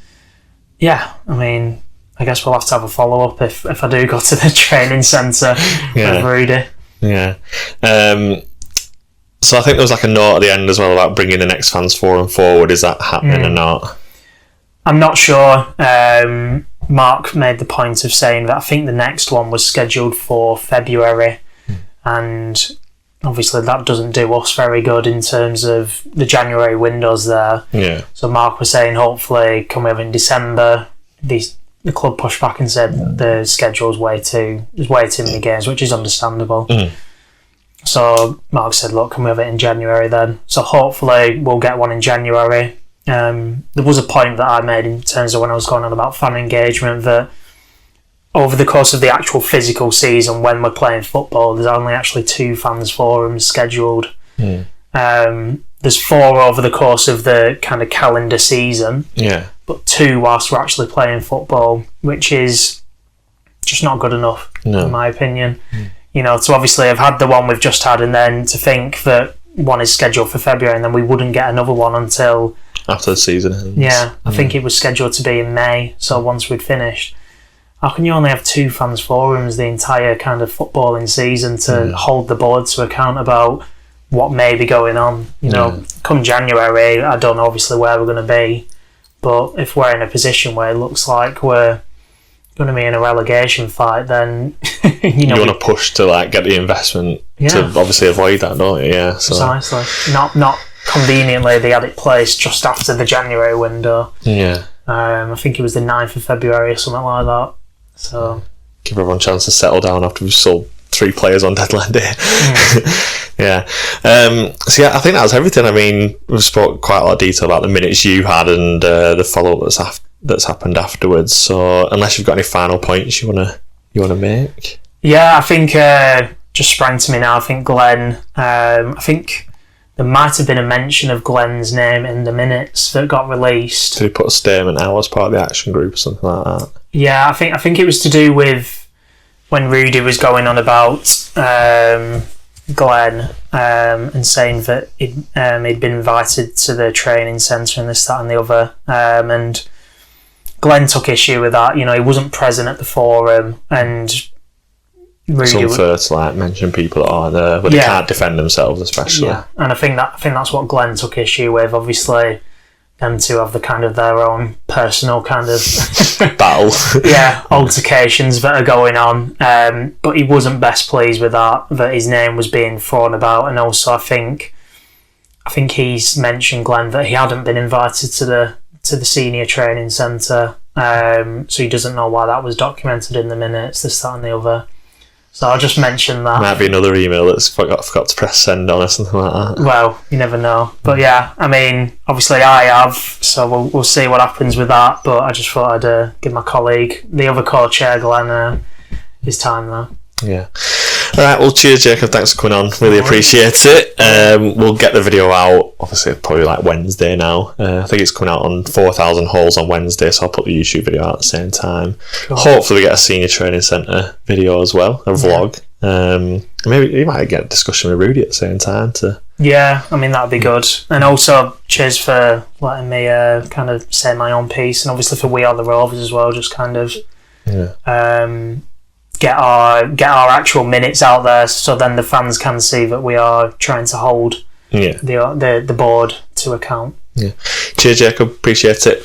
yeah, I mean, I guess we'll have to have a follow-up if I do go to the training centre with Rudy. Yeah. So I think there was like a note at the end as well about bringing the next fans forum forward. Is that happening or not? I'm not sure. Mark made the point of saying that I think the next one was scheduled for February. and obviously that doesn't do us very good in terms of the January windows there. Yeah. So Mark was saying, hopefully, can we have it in December? The club pushed back and said the schedule's there's way too many games, which is understandable. So Mark said, look, can we have it in January then? So hopefully we'll get one in January. There was a point that I made in terms of when I was going on about fan engagement, that over the course of the actual physical season, when we're playing football, there's only actually 2 fans forums scheduled. There's 4 over the course of the kind of calendar season, but 2 whilst we're actually playing football, which is just not good enough, in my opinion. You know, to obviously have had the one we've just had, and then to think that one is scheduled for February, and then we wouldn't get another one until after the season ends. Yeah, I think it was scheduled to be in May, so once we'd finished. How can you only have 2 fans forums the entire kind of footballing season to hold the board to account about what may be going on? You know, come January, I don't know obviously where we're going to be, but if we're in a position where it looks like we're going to be in a relegation fight, then you want to push to like get the investment to obviously avoid that, don't you? Yeah, so. Precisely. Not conveniently they had it placed just after the January window. I think it was the 9th of February or something like that. So give everyone a chance to settle down after we've sold 3 players on deadline day. So I think that was everything. I mean, we've spoke quite a lot of detail about the minutes you had and the follow up that's happened afterwards. So unless you've got any final points you wanna make? Yeah, I think just sprang to me now. I think Glenn. I think there might have been a mention of Glenn's name in the minutes that got released. Did he put a statement out as part of the action group or something like that? Yeah, I think it was to do with when Rudy was going on about Glenn and saying that he'd been invited to the training centre and this, that and the other. And Glenn took issue with that. You know, he wasn't present at the forum, and Rudy it's unfair to like mention people that are there, but they can't defend themselves, especially. Yeah, and I think that's what Glenn took issue with. Obviously, them two have the kind of their own personal kind of battle, altercations that are going on. But he wasn't best pleased with that his name was being thrown about, and also I think he's mentioned, Glenn, that he hadn't been invited to the senior training centre, so he doesn't know why that was documented in the minutes, this, that, and the other. So I'll just mention that. Might be another email that's forgot to press send on or something like that. Well, you never know. But yeah, I mean, obviously I have, so we'll see what happens with that. But I just thought I'd give my colleague, the other co-chair, Glenn, his time there. Yeah. All right, well, cheers, Jacob. Thanks for coming on. Really appreciate it. We'll get the video out, obviously, probably like Wednesday now. I think it's coming out on 4,000 holes on Wednesday, so I'll put the YouTube video out at the same time. Cool. Hopefully, we get a senior training centre video as well, a vlog. Maybe you might get a discussion with Rudy at the same time. Yeah, I mean, that'd be good. And also, cheers for letting me kind of say my own piece, and obviously for We Are the Rovers as well, just kind of... get our actual minutes out there, so then the fans can see that we are trying to hold the board to account. Yeah. Cheers, Jacob. Appreciate it.